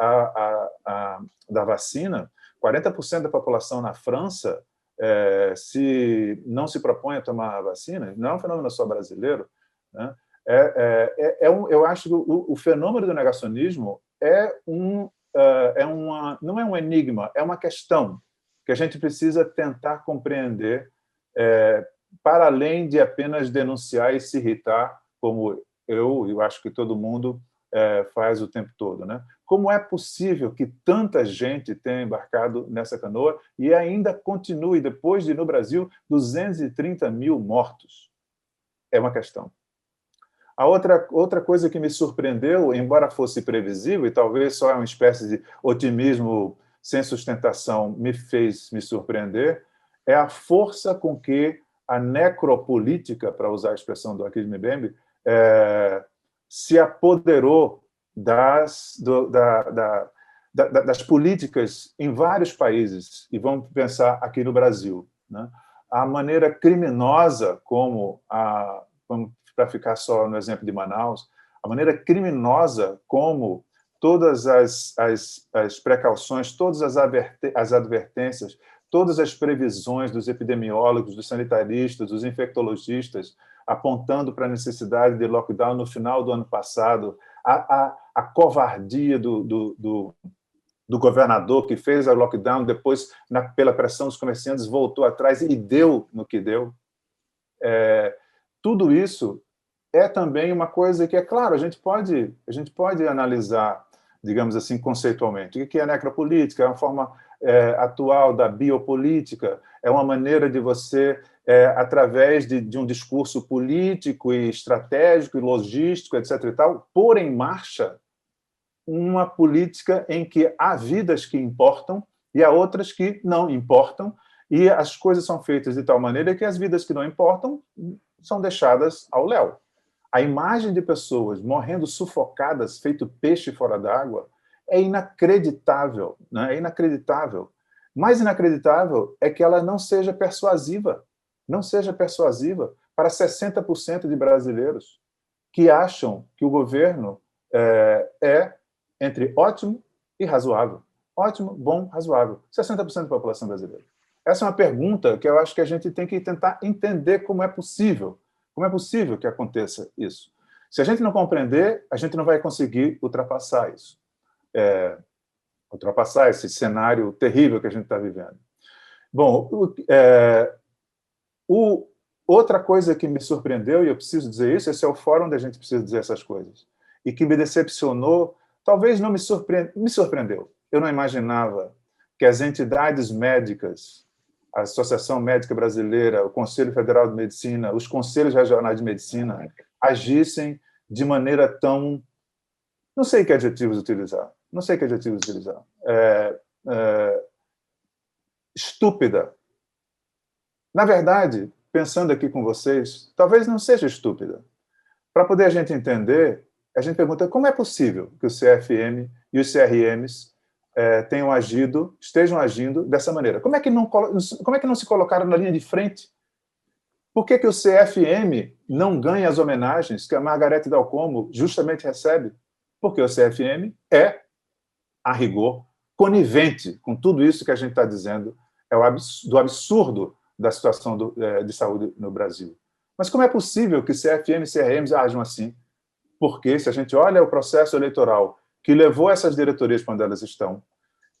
[SPEAKER 6] da vacina. 40% da população na França não se propõe a tomar a vacina, não é um fenômeno só brasileiro, né? Eu acho que o fenômeno do negacionismo não é um enigma, é uma questão que a gente precisa tentar compreender para além de apenas denunciar e se irritar, como eu acho que todo mundo faz o tempo todo. Né? Como é possível que tanta gente tenha embarcado nessa canoa e ainda continue, depois de, no Brasil, 230 mil mortos? É uma questão. A outra coisa que me surpreendeu, embora fosse previsível, e talvez só uma espécie de otimismo sem sustentação me fez me surpreender, é a força com que a necropolítica, para usar a expressão do Aquiles Mbembe, se apoderou das políticas em vários países, e vamos pensar aqui no Brasil. Né? A maneira criminosa como para ficar só no exemplo de Manaus, a maneira criminosa como todas as precauções, todas as advertências, todas as previsões dos epidemiólogos, dos sanitaristas, dos infectologistas, apontando para a necessidade de lockdown no final do ano passado, a covardia do governador que fez a lockdown, depois, pela pressão dos comerciantes, voltou atrás e deu no que deu. Tudo isso é também uma coisa que, é claro, a gente pode analisar, digamos assim, conceitualmente. O que é a necropolítica? É uma forma atual da biopolítica, é uma maneira de você, através de um discurso político e estratégico e logístico, etc. e tal, pôr em marcha uma política em que há vidas que importam e há outras que não importam, e as coisas são feitas de tal maneira que as vidas que não importam são deixadas ao léu. A imagem de pessoas morrendo sufocadas, feito peixe fora d'água, é inacreditável. Né? É inacreditável. Mais inacreditável é que ela não seja persuasiva. Não seja persuasiva para 60% de brasileiros que acham que o governo é entre ótimo e razoável. Ótimo, bom, razoável. 60% da população brasileira. Essa é uma pergunta que eu acho que a gente tem que tentar entender como é possível. Como é possível que aconteça isso? Se a gente não compreender, a gente não vai conseguir ultrapassar isso. Ultrapassar esse cenário terrível que a gente está vivendo. Bom, outra coisa que me surpreendeu, e eu preciso dizer isso, esse é o fórum onde a gente precisa dizer essas coisas, e que me decepcionou, talvez não me surpreendeu. Eu não imaginava que as entidades médicas, a Associação Médica Brasileira, o Conselho Federal de Medicina, os Conselhos Regionais de Medicina, agissem de maneira tão... Não sei que adjetivos utilizar, não sei que adjetivo utilizar, estúpida. Na verdade, pensando aqui com vocês, talvez não seja estúpida. Para poder a gente entender, a gente pergunta como é possível que o CFM e os CRMs estejam agindo dessa maneira. Como é que não se colocaram na linha de frente? Por que o CFM não ganha as homenagens que a Margarete Dal Como justamente recebe? Porque o CFM é, a rigor, conivente com tudo isso que a gente está dizendo, do absurdo da situação de saúde no Brasil. Mas como é possível que CFM e CRMs ajam assim? Porque, se a gente olha o processo eleitoral que levou essas diretorias para onde elas estão,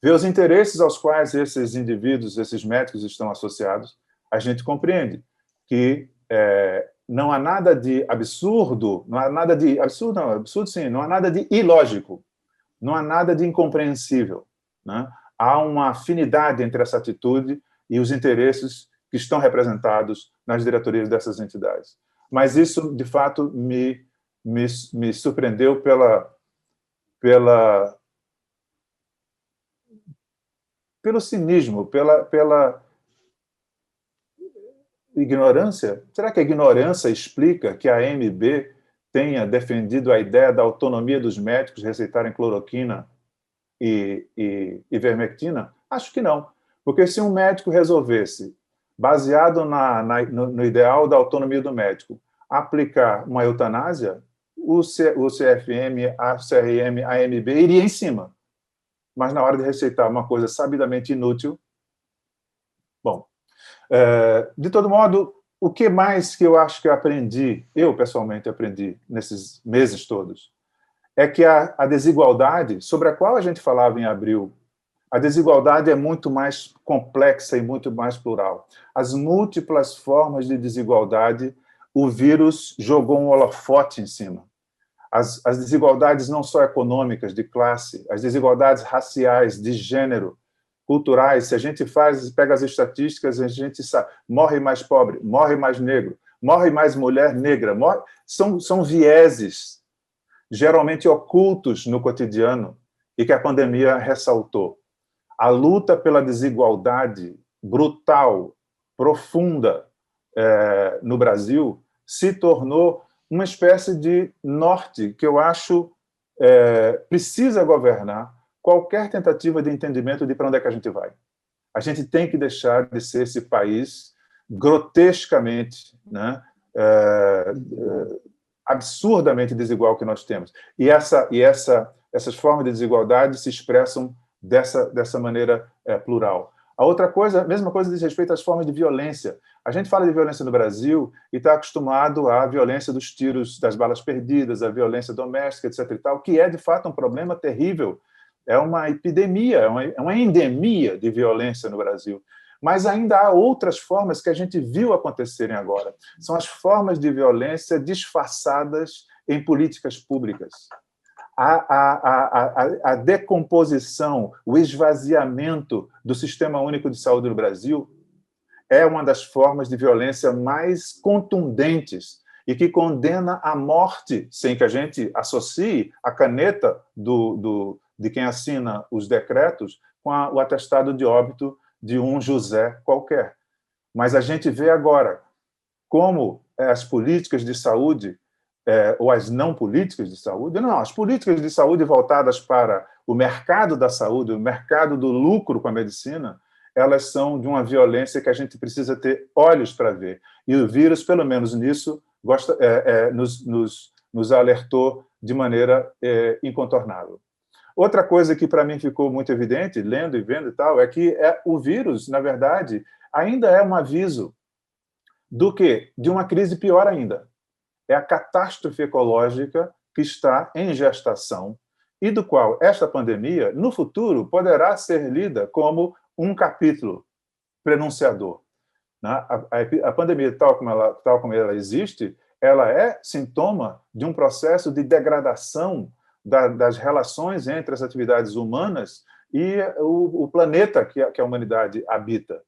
[SPEAKER 6] vê os interesses aos quais esses indivíduos, esses médicos estão associados, a gente compreende que não há nada de absurdo, não há nada de absurdo, não, absurdo sim, não há nada de ilógico, não há nada de incompreensível, né? Há uma afinidade entre essa atitude e os interesses que estão representados nas diretorias dessas entidades. Mas isso, de fato, me surpreendeu pelo cinismo, pela ignorância. Será que a ignorância explica que a AMB tenha defendido a ideia da autonomia dos médicos receitarem cloroquina e ivermectina? Acho que não. Porque se um médico resolvesse, baseado no ideal da autonomia do médico, aplicar uma eutanásia, o CFM, a CRM, a AMB iria em cima. Mas na hora de receitar uma coisa sabidamente inútil, bom, de todo modo, o que mais que eu acho que eu pessoalmente aprendi nesses meses todos, é que a desigualdade, sobre a qual a gente falava em abril, a desigualdade é muito mais complexa e muito mais plural. As múltiplas formas de desigualdade, o vírus jogou um holofote em cima. As desigualdades não só econômicas, de classe, as desigualdades raciais, de gênero, culturais. Se a gente pega as estatísticas, a gente sabe, morre mais pobre, morre mais negro, morre mais mulher negra, são vieses geralmente ocultos no cotidiano e que a pandemia ressaltou. A luta pela desigualdade brutal, profunda no Brasil se tornou uma espécie de norte que eu acho precisa governar qualquer tentativa de entendimento de para onde é que a gente vai. A gente tem que deixar de ser esse país grotescamente, né, absurdamente desigual que nós temos. E essas formas de desigualdade se expressam dessa maneira plural. A outra coisa, a mesma coisa diz respeito às formas de violência. A gente fala de violência no Brasil e está acostumado à violência dos tiros, das balas perdidas, à violência doméstica, etc. e tal, que é, de fato, um problema terrível. É uma epidemia, é uma endemia de violência no Brasil. Mas ainda há outras formas que a gente viu acontecerem agora. São as formas de violência disfarçadas em políticas públicas. A decomposição, o esvaziamento do Sistema Único de Saúde no Brasil é uma das formas de violência mais contundentes e que condena à morte, sem que a gente associe a caneta de quem assina os decretos com o atestado de óbito de um José qualquer. Mas a gente vê agora como as políticas de saúde ou as não políticas de saúde, não, as políticas de saúde voltadas para o mercado da saúde, o mercado do lucro com a medicina, elas são de uma violência que a gente precisa ter olhos para ver. E o vírus, pelo menos nisso, nos alertou de maneira incontornável. Outra coisa que para mim ficou muito evidente, lendo e vendo e tal, é que o vírus, na verdade, ainda é um aviso do quê? De uma crise pior ainda. É a catástrofe ecológica que está em gestação e do qual esta pandemia, no futuro, poderá ser lida como um capítulo prenunciador. A pandemia, tal como ela existe, ela é sintoma de um processo de degradação das relações entre as atividades humanas e o planeta que a humanidade habita.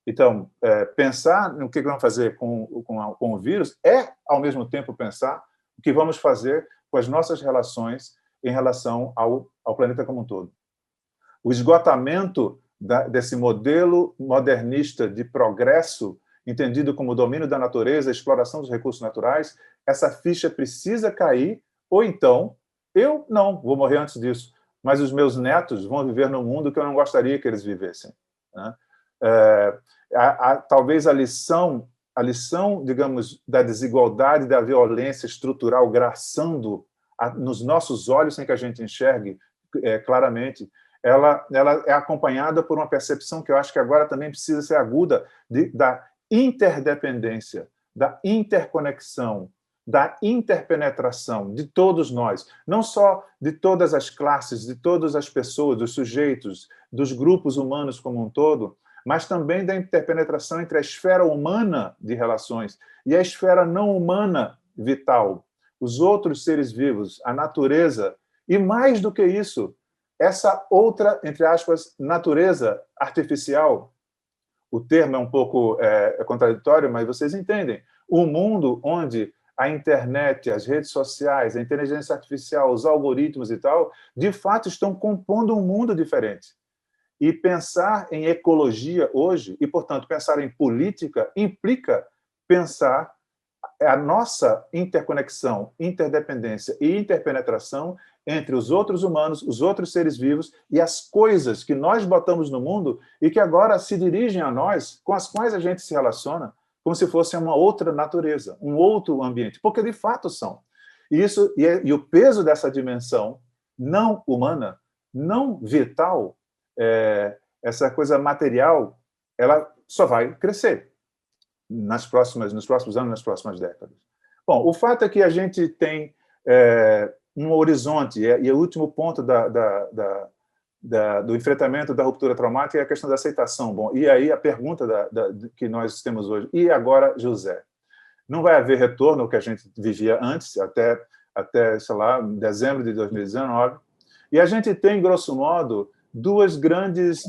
[SPEAKER 6] Então, pensar no que vamos fazer com o vírus é, ao mesmo tempo, pensar o que vamos fazer com as nossas relações em relação ao planeta como um todo. O esgotamento desse modelo modernista de progresso, entendido como domínio da natureza, exploração dos recursos naturais, essa ficha precisa cair, ou então, eu não, vou morrer antes disso, mas os meus netos vão viver num mundo que eu não gostaria que eles vivessem, né? Talvez a lição, digamos, da desigualdade, da violência estrutural graçando nos nossos olhos sem que a gente enxergue claramente, ela é acompanhada por uma percepção que eu acho que agora também precisa ser aguda da interdependência, da interconexão, da interpenetração de todos nós, não só de todas as classes, de todas as pessoas, dos sujeitos, dos grupos humanos como um todo, mas também da interpenetração entre a esfera humana de relações e a esfera não humana vital, os outros seres vivos, a natureza, e mais do que isso, essa outra, entre aspas, natureza artificial. O termo é um pouco contraditório, mas vocês entendem. Um mundo onde a internet, as redes sociais, a inteligência artificial, os algoritmos e tal, de fato estão compondo um mundo diferente. E pensar em ecologia hoje, e, portanto, pensar em política, implica pensar a nossa interconexão, interdependência e interpenetração entre os outros humanos, os outros seres vivos e as coisas que nós botamos no mundo e que agora se dirigem a nós, com as quais a gente se relaciona, como se fosse uma outra natureza, um outro ambiente, porque de fato são. E o peso dessa dimensão não humana, não vital, essa coisa material, ela só vai crescer nos próximos anos, nas próximas décadas. Bom, o fato é que a gente tem um horizonte, e o último ponto do enfrentamento da ruptura traumática é a questão da aceitação. Bom, e aí a pergunta que nós temos hoje, e agora, José? Não vai haver retorno ao que a gente vivia antes, até sei lá, dezembro de 2019, e a gente tem, grosso modo, duas grandes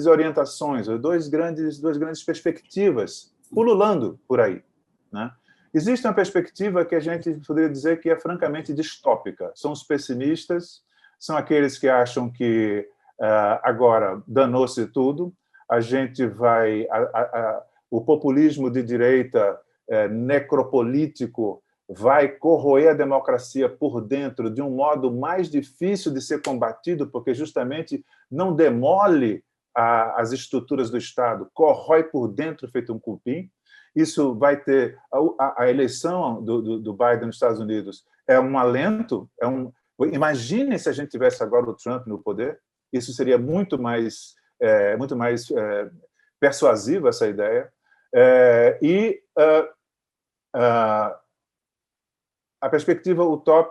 [SPEAKER 6] orientações, duas grandes perspectivas pululando por aí, né? Existe uma perspectiva que a gente poderia dizer que é francamente distópica. São os pessimistas, são aqueles que acham que agora danou-se tudo, a gente vai... o populismo de direita necropolítico vai corroer a democracia por dentro de um modo mais difícil de ser combatido, porque justamente não demole as estruturas do Estado, corrói por dentro feito um cupim. Isso vai ter... A eleição do Biden nos Estados Unidos é um alento, imagine se a gente tivesse agora o Trump no poder, isso seria muito mais persuasivo, essa ideia. A perspectiva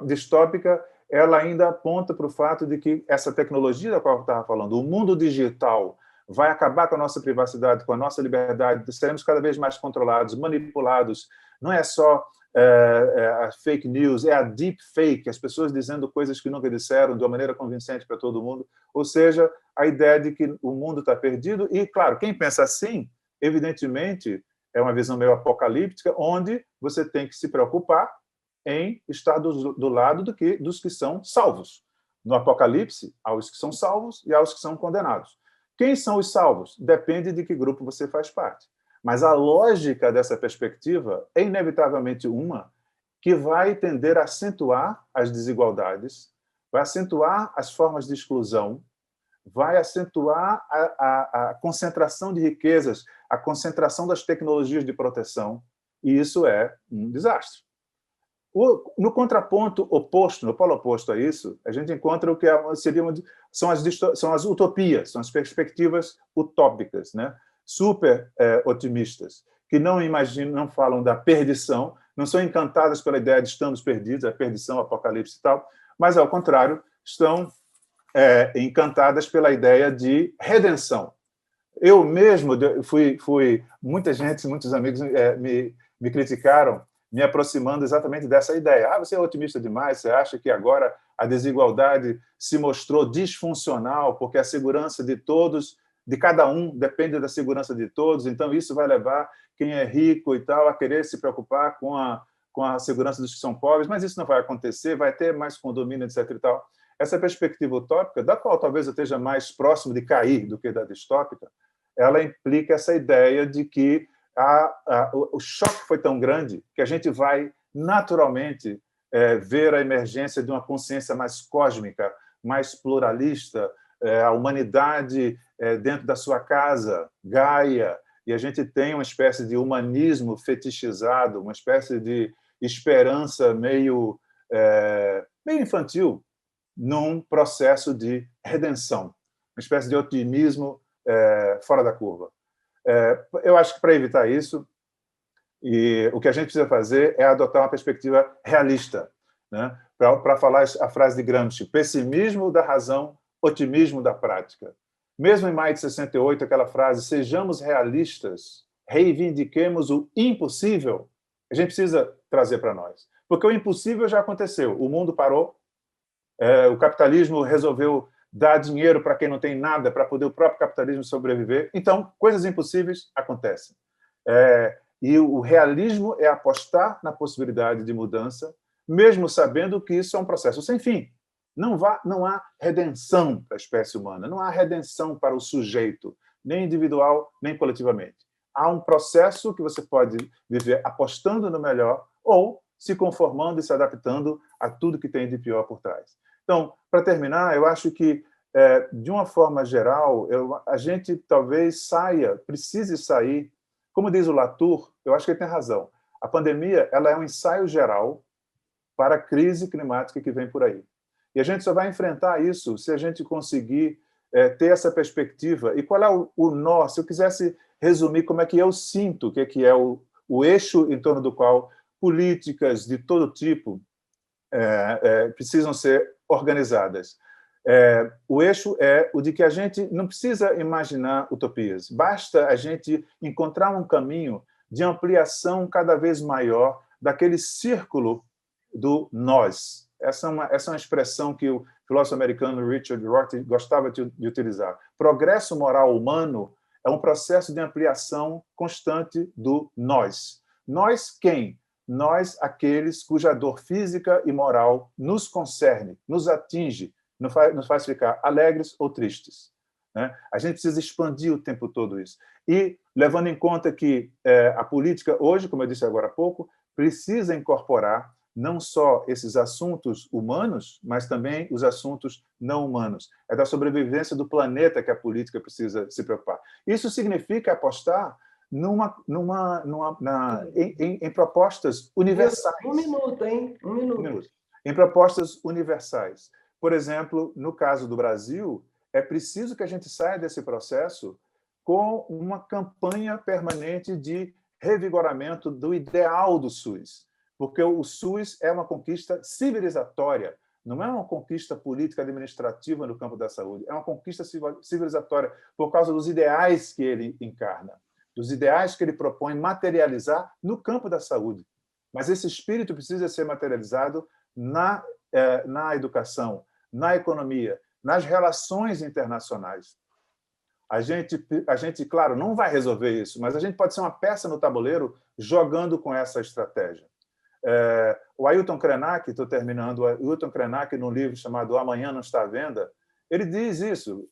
[SPEAKER 6] distópica, ela ainda aponta para o fato de que essa tecnologia da qual eu estava falando, o mundo digital, vai acabar com a nossa privacidade, com a nossa liberdade, seremos cada vez mais controlados, manipulados. Não é só a fake news, é a deep fake, as pessoas dizendo coisas que nunca disseram de uma maneira convincente para todo mundo. Ou seja, a ideia de que o mundo está perdido. E, claro, quem pensa assim, evidentemente, é uma visão meio apocalíptica, onde você tem que se preocupar em estar do lado dos que são salvos. No Apocalipse, há os que são salvos e há os que são condenados. Quem são os salvos? Depende de que grupo você faz parte. Mas a lógica dessa perspectiva é inevitavelmente uma que vai tender a acentuar as desigualdades, vai acentuar as formas de exclusão, vai acentuar a concentração de riquezas, a concentração das tecnologias de proteção, e isso é um desastre. No contraponto oposto, no polo oposto a isso, a gente encontra o que são as utopias, são as perspectivas utópicas, né? Super otimistas, que não imaginam, não falam da perdição, não são encantadas pela ideia de estamos perdidos, a perdição, o apocalipse e tal, mas, ao contrário, estão encantadas pela ideia de redenção. Eu mesmo muitos amigos me criticaram, me aproximando exatamente dessa ideia. Você é otimista demais, você acha que agora a desigualdade se mostrou disfuncional, porque a segurança de todos, de cada um, depende da segurança de todos, então isso vai levar quem é rico e tal a querer se preocupar com a segurança dos que são pobres, mas isso não vai acontecer, vai ter mais condomínio, etc. e tal. essa perspectiva utópica, da qual talvez eu esteja mais próximo de cair do que da distópica, ela implica essa ideia de que o choque foi tão grande que a gente vai naturalmente ver a emergência de uma consciência mais cósmica, mais pluralista, a humanidade dentro da sua casa, Gaia, e a gente tem uma espécie de humanismo fetichizado, uma espécie de esperança meio infantil num processo de redenção, uma espécie de otimismo fora da curva. Eu acho que, para evitar isso, o que a gente precisa fazer é adotar uma perspectiva realista, né? Para falar a frase de Gramsci, pessimismo da razão, otimismo da prática. Mesmo em maio de 68, aquela frase, sejamos realistas, reivindiquemos o impossível, a gente precisa trazer para nós. Porque o impossível já aconteceu, o mundo parou, o capitalismo resolveu dar dinheiro para quem não tem nada, para poder o próprio capitalismo sobreviver. Então, coisas impossíveis acontecem. E o realismo é apostar na possibilidade de mudança, mesmo sabendo que isso é um processo sem fim. Não há redenção para a espécie humana, não há redenção para o sujeito, nem individual, nem coletivamente. Há um processo que você pode viver apostando no melhor ou se conformando e se adaptando a tudo que tem de pior por trás. Então, para terminar, eu acho que, de uma forma geral, a gente talvez precise sair, como diz o Latour, eu acho que ele tem razão, a pandemia ela é um ensaio geral para a crise climática que vem por aí. E a gente só vai enfrentar isso se a gente conseguir ter essa perspectiva. E qual é o nó? Se eu quisesse resumir como é que eu sinto, o que é o eixo em torno do qual políticas de todo tipo precisam ser organizadas. O eixo é o de que a gente não precisa imaginar utopias, basta a gente encontrar um caminho de ampliação cada vez maior daquele círculo do nós. Essa é uma expressão que o filósofo americano Richard Rorty gostava de utilizar. Progresso moral humano é um processo de ampliação constante do nós. Nós quem? Nós, aqueles cuja dor física e moral nos concerne, nos atinge, nos faz ficar alegres ou tristes. Né? A gente precisa expandir o tempo todo isso. E, levando em conta que a política, hoje, como eu disse agora há pouco, precisa incorporar não só esses assuntos humanos, mas também os assuntos não humanos. É da sobrevivência do planeta que a política precisa se preocupar. Isso significa apostar em propostas universais.
[SPEAKER 2] Um minuto, hein? Um minuto.
[SPEAKER 6] Em propostas universais. Por exemplo, no caso do Brasil, é preciso que a gente saia desse processo com uma campanha permanente de revigoramento do ideal do SUS, porque o SUS é uma conquista civilizatória, não é uma conquista política administrativa no campo da saúde, é uma conquista civilizatória por causa dos ideais que ele encarna, dos ideais que ele propõe materializar no campo da saúde. Mas esse espírito precisa ser materializado na educação, na economia, nas relações internacionais. A gente, claro, não vai resolver isso, mas a gente pode ser uma peça no tabuleiro jogando com essa estratégia. O Ailton Krenak, estou terminando, o Ailton Krenak, num livro chamado Amanhã Não Está à Venda, ele diz isso,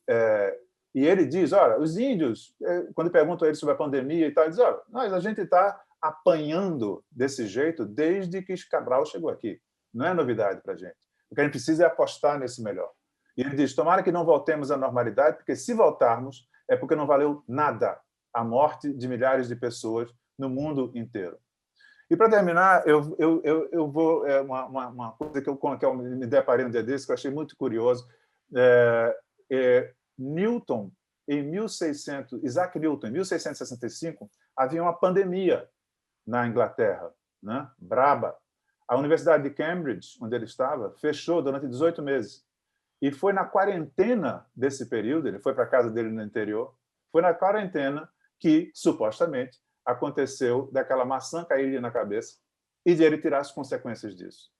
[SPEAKER 6] e ele diz, olha, os índios, quando perguntam a ele sobre a pandemia e tal, ele diz, olha, a gente está apanhando desse jeito desde que Cabral chegou aqui. Não é novidade para a gente. O que a gente precisa é apostar nesse melhor. E ele diz, tomara que não voltemos à normalidade, porque se voltarmos, é porque não valeu nada a morte de milhares de pessoas no mundo inteiro. E, para terminar, eu vou... uma coisa que eu me deparei um dia desse, que eu achei muito curioso. Newton, Isaac Newton, em 1665, havia uma pandemia na Inglaterra, né? Braba. A Universidade de Cambridge, onde ele estava, fechou durante 18 meses. E foi na quarentena desse período, ele foi para a casa dele no interior, foi na quarentena que, supostamente, aconteceu daquela maçã cair-lhe na cabeça e de ele tirar as consequências disso.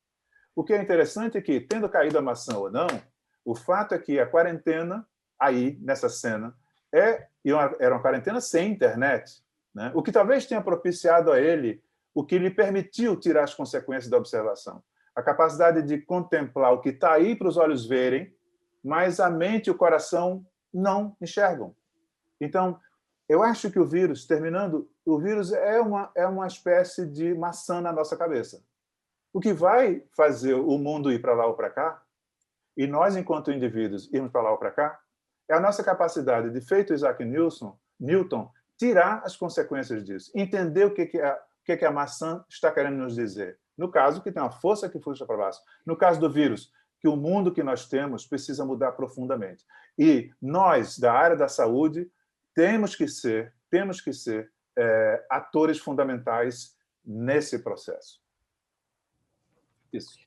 [SPEAKER 6] O que é interessante é que, tendo caído a maçã ou não, o fato é que a quarentena, aí, nessa cena, era uma quarentena sem internet, né? O que talvez tenha propiciado a ele, o que lhe permitiu tirar as consequências da observação. a capacidade de contemplar o que está aí para os olhos verem, mas a mente e o coração não enxergam. Então, eu acho que o vírus, terminando, o vírus é uma espécie de maçã na nossa cabeça. O que vai fazer o mundo ir para lá ou para cá, e nós, enquanto indivíduos, irmos para lá ou para cá, é a nossa capacidade de, feito Isaac Newton, tirar as consequências disso, entender o que a maçã está querendo nos dizer. No caso, que tem uma força que puxa para baixo. No caso do vírus, que o mundo que nós temos precisa mudar profundamente. E nós, da área da saúde, temos que ser atores fundamentais nesse processo. Isso.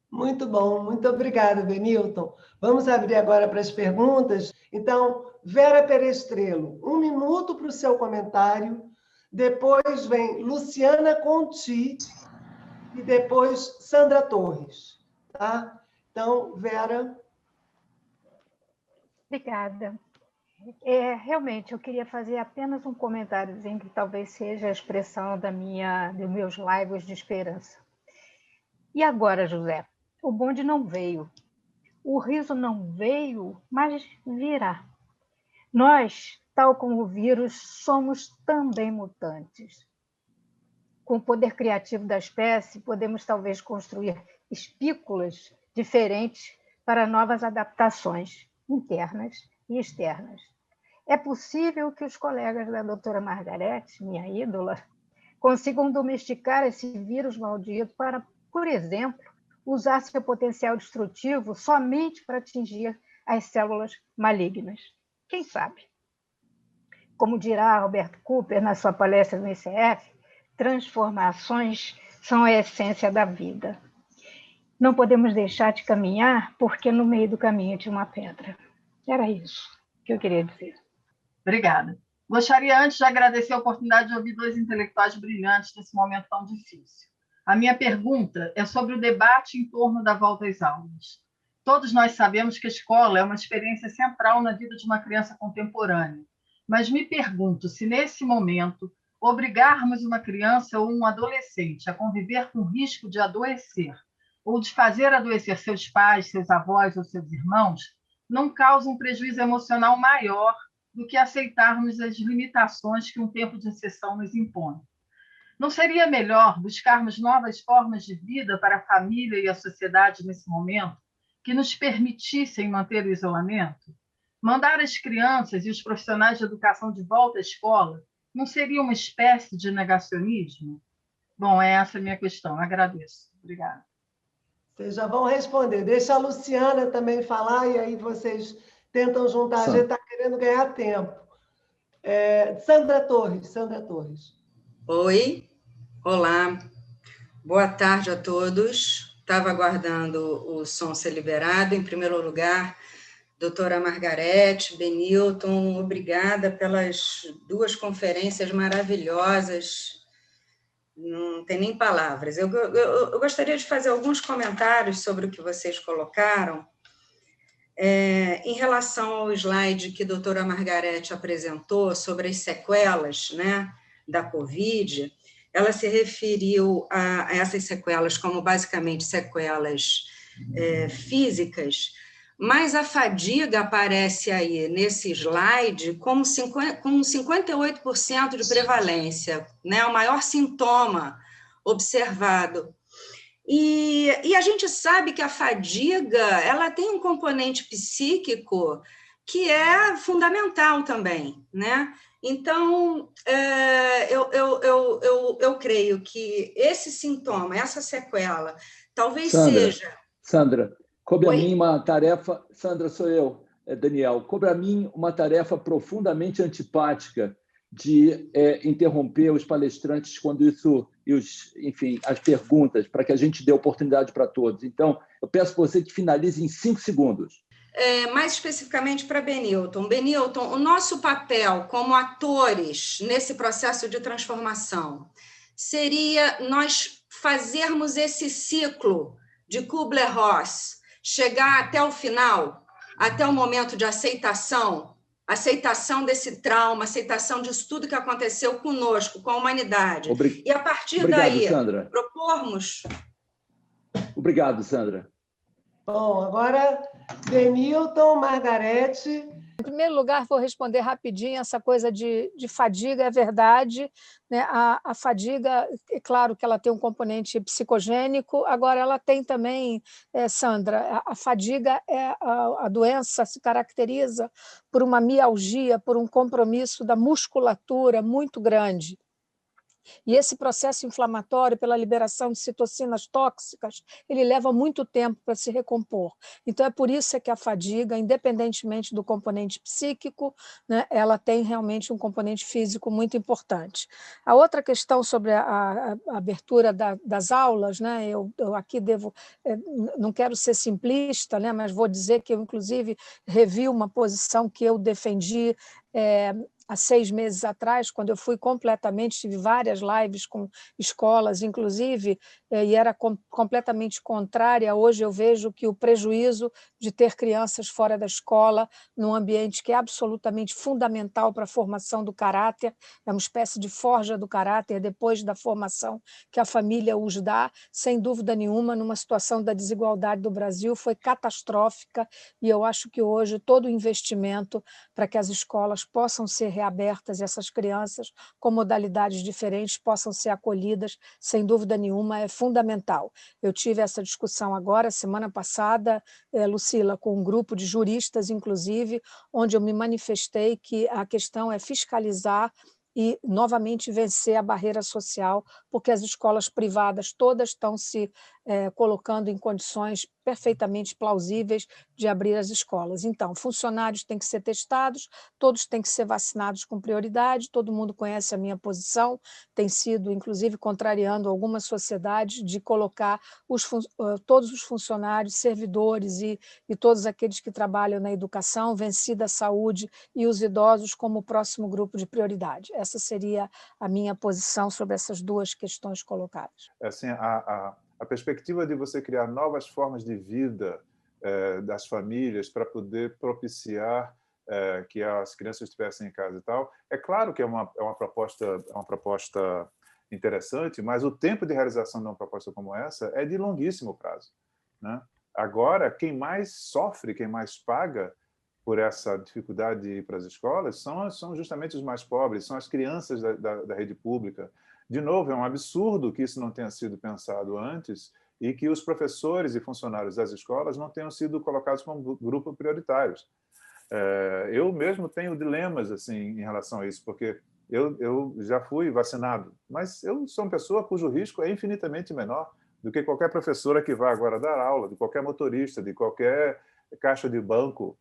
[SPEAKER 2] Muito bom, muito obrigada, Benilton. Vamos abrir agora para as perguntas. Então, Vera Perestrelo, 1 minuto para o seu comentário. Depois vem Luciana Conti e depois Sandra Torres. Tá? Então, Vera.
[SPEAKER 7] Obrigada. Realmente, eu queria fazer apenas um comentáriozinho que talvez seja a expressão dos meus laivos de esperança. E agora, José? O bonde não veio. O riso não veio, mas virá. Nós, tal como o vírus, somos também mutantes. Com o poder criativo da espécie, podemos talvez construir espículas diferentes para novas adaptações internas e externas. É possível que os colegas da doutora Margarete, minha ídola, consigam domesticar esse vírus maldito para, por exemplo, usar seu potencial destrutivo somente para atingir as células malignas. Quem sabe? Como dirá Albert Cooper na sua palestra no ICF, transformações são a essência da vida. Não podemos deixar de caminhar porque no meio do caminho tinha uma pedra. Era isso que eu queria dizer.
[SPEAKER 8] Obrigada. Gostaria antes de agradecer a oportunidade de ouvir dois intelectuais brilhantes nesse momento tão difícil. A minha pergunta é sobre o debate em torno da volta às aulas. Todos nós sabemos que a escola é uma experiência central na vida de uma criança contemporânea, mas me pergunto se, nesse momento, obrigarmos uma criança ou um adolescente a conviver com o risco de adoecer ou de fazer adoecer seus pais, seus avós ou seus irmãos, não causa um prejuízo emocional maior do que aceitarmos as limitações que um tempo de exceção nos impõe. Não seria melhor buscarmos novas formas de vida para a família e a sociedade nesse momento que nos permitissem manter o isolamento? Mandar as crianças e os profissionais de educação de volta à escola não seria uma espécie de negacionismo? Bom, essa é a minha questão. Agradeço. Obrigada.
[SPEAKER 2] Vocês já vão responder. Deixa a Luciana também falar e aí vocês tentam juntar. A gente está querendo ganhar tempo. Sandra Torres.
[SPEAKER 9] Oi, olá, boa tarde a todos. Estava aguardando o som ser liberado. Em primeiro lugar, doutora Margarete, Benilton, obrigada pelas duas conferências maravilhosas. Não tem nem palavras. Eu gostaria de fazer alguns comentários sobre o que vocês colocaram. Em relação ao slide que a doutora Margarete apresentou sobre as sequelas, né, da Covid, ela se referiu a essas sequelas como basicamente sequelas físicas, mas a fadiga aparece aí nesse slide como 58% de prevalência, né, o maior sintoma observado. E a gente sabe que a fadiga ela tem um componente psíquico que é fundamental também, né? Então, eu creio que esse sintoma, essa sequela, talvez seja...
[SPEAKER 3] Sandra, coube a mim uma tarefa... Sandra, sou eu, Daniel. Coube a mim uma tarefa profundamente antipática de interromper os palestrantes quando isso... enfim, as perguntas, para que a gente dê oportunidade para todos. Então, eu peço para você que finalize em 5 segundos.
[SPEAKER 9] Mais especificamente para Benilton. Benilton, o nosso papel como atores nesse processo de transformação seria nós fazermos esse ciclo de Kubler-Ross, chegar até o final, até o momento de aceitação desse trauma, aceitação disso tudo que aconteceu conosco, com a humanidade. E a partir daí,
[SPEAKER 3] Sandra.
[SPEAKER 9] propormos...
[SPEAKER 3] Obrigado, Sandra.
[SPEAKER 2] Bom, agora, Benilton, Margarete.
[SPEAKER 5] Em primeiro lugar, vou responder rapidinho essa coisa de fadiga, é verdade, né? A fadiga, é claro que ela tem um componente psicogênico, agora ela tem também, Sandra, a fadiga, a doença se caracteriza por uma mialgia, por um compromisso da musculatura muito grande. E esse processo inflamatório, pela liberação de citocinas tóxicas, ele leva muito tempo para se recompor. Então, é por isso que a fadiga, independentemente do componente psíquico, né, ela tem realmente um componente físico muito importante. A outra questão sobre a abertura das aulas, né, eu aqui não quero ser simplista, né, mas vou dizer que eu, inclusive, revi uma posição que eu defendi há 6 meses atrás, quando eu fui tive várias lives com escolas, inclusive, e era completamente contrária. Hoje eu vejo que o prejuízo de ter crianças fora da escola, num ambiente que é absolutamente fundamental para a formação do caráter, é uma espécie de forja do caráter depois da formação que a família os dá, sem dúvida nenhuma, numa situação da desigualdade do Brasil, foi catastrófica, e eu acho que hoje todo o investimento para que as escolas possam ser reabertas e essas crianças com modalidades diferentes possam ser acolhidas, sem dúvida nenhuma, é fundamental. Eu tive essa discussão agora, semana passada, Lucila, com um grupo de juristas, inclusive, onde eu me manifestei que a questão é fiscalizar e, novamente, vencer a barreira social, porque as escolas privadas todas estão se colocando em condições perfeitamente plausíveis de abrir as escolas. Então, funcionários têm que ser testados, todos têm que ser vacinados com prioridade, todo mundo conhece a minha posição, tem sido, inclusive, contrariando algumas sociedades de colocar todos os funcionários, servidores e todos aqueles que trabalham na educação, vencida a saúde e os idosos como o próximo grupo de prioridade. Essa seria a minha posição sobre essas duas questões colocadas.
[SPEAKER 6] Assim, a perspectiva de você criar novas formas de vida das famílias para poder propiciar que as crianças estivessem em casa e tal, é claro que é uma proposta interessante, mas o tempo de realização de uma proposta como essa é de longuíssimo prazo, né? Agora, quem mais sofre, quem mais paga por essa dificuldade de ir para as escolas são justamente os mais pobres, são as crianças da rede pública. De novo, é um absurdo que isso não tenha sido pensado antes e que os professores e funcionários das escolas não tenham sido colocados como grupo prioritários. Eu mesmo tenho dilemas assim, em relação a isso, porque eu já fui vacinado, mas eu sou uma pessoa cujo risco é infinitamente menor do que qualquer professora que vai agora dar aula, de qualquer motorista, de qualquer caixa de banco.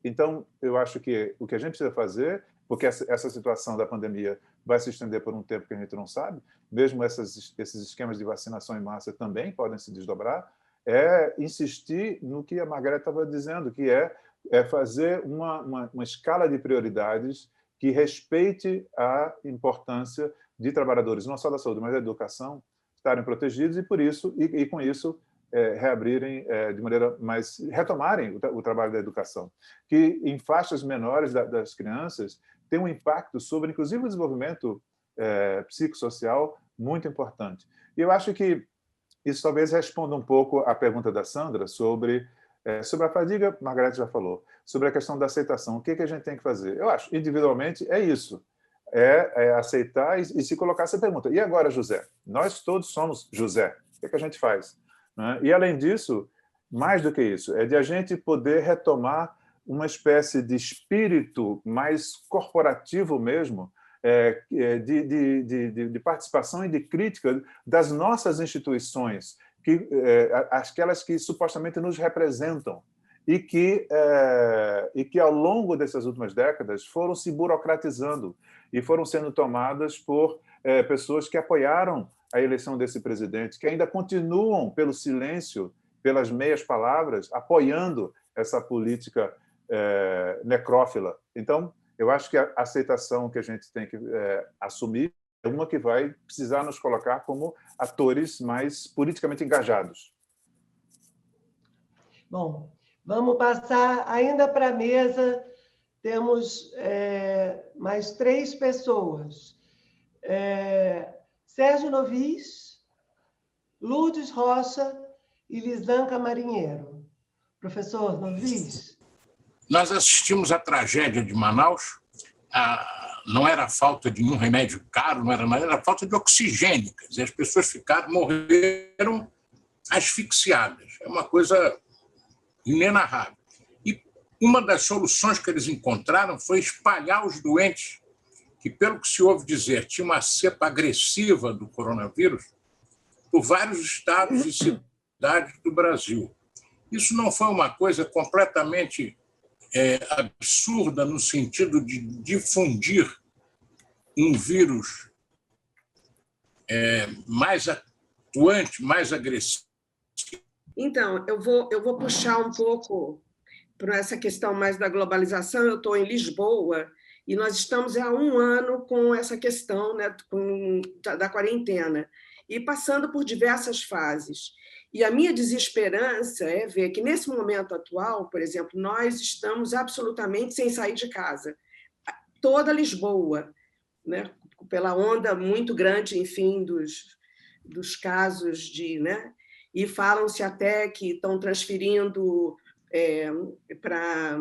[SPEAKER 6] Então, eu acho que o que a gente precisa fazer, porque essa situação da pandemia vai se estender por um tempo que a gente não sabe, mesmo esses esquemas de vacinação em massa também podem se desdobrar, é insistir no que a Margarete estava dizendo, que é fazer uma escala de prioridades que respeite a importância de trabalhadores, não só da saúde, mas da educação, estarem protegidos e, por isso, e com isso, reabrirem de maneira mais... retomarem o trabalho da educação, que em faixas menores das crianças tem um impacto sobre, inclusive, o desenvolvimento psicossocial muito importante. E eu acho que isso talvez responda um pouco à pergunta da Sandra sobre a fadiga, Margarete já falou, sobre a questão da aceitação. O que a gente tem que fazer? Eu acho, individualmente, é isso. É aceitar e se colocar essa pergunta. E agora, José? Nós todos somos José. O que a gente faz? E, além disso, mais do que isso, é de a gente poder retomar uma espécie de espírito mais corporativo mesmo, de participação e de crítica das nossas instituições, aquelas que supostamente nos representam e que ao longo dessas últimas décadas foram se burocratizando e foram sendo tomadas por pessoas que apoiaram a eleição desse presidente, que ainda continuam, pelo silêncio, pelas meias palavras, apoiando essa política necrófila. Então, eu acho que a aceitação que a gente tem que assumir é uma que vai precisar nos colocar como atores mais politicamente engajados.
[SPEAKER 2] Bom, vamos passar ainda para a mesa. Temos mais 3 pessoas. Sérgio Novis, Lourdes Rocha e Lisanca Marinheiro. Professor Novis?
[SPEAKER 10] Nós assistimos à tragédia de Manaus. Não era falta de nenhum remédio caro, não era nada, era falta de oxigênio. Quer dizer, as pessoas morreram asfixiadas. É uma coisa inenarrável. E uma das soluções que eles encontraram foi espalhar os doentes, que, pelo que se ouve dizer, tinha uma cepa agressiva do coronavírus, por vários estados e cidades do Brasil. Isso não foi uma coisa completamente absurda no sentido de difundir um vírus mais atuante, mais agressivo?
[SPEAKER 11] Então, eu vou puxar um pouco para essa questão mais da globalização. Eu estou em Lisboa e nós estamos há 1 ano com essa questão, né, da quarentena e passando por diversas fases. E a minha desesperança é ver que, nesse momento atual, por exemplo, nós estamos absolutamente sem sair de casa. Toda Lisboa, né, pela onda muito grande, enfim, dos casos né, e falam-se até que estão transferindo para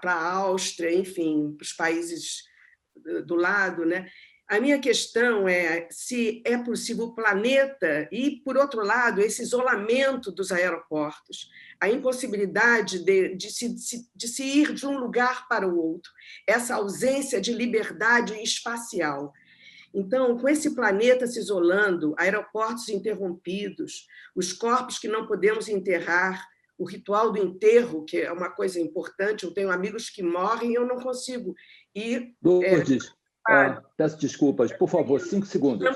[SPEAKER 11] a Áustria, enfim, para os países do lado, né? A minha questão é se é possível o planeta e, por outro lado, esse isolamento dos aeroportos, a impossibilidade de se ir de um lugar para o outro, essa ausência de liberdade espacial. Então, com esse planeta se isolando, aeroportos interrompidos, os corpos que não podemos enterrar, o ritual do enterro, que é uma coisa importante, eu tenho amigos que morrem e eu não consigo ir...
[SPEAKER 3] Lourdes, peço desculpas, por favor, 5 segundos.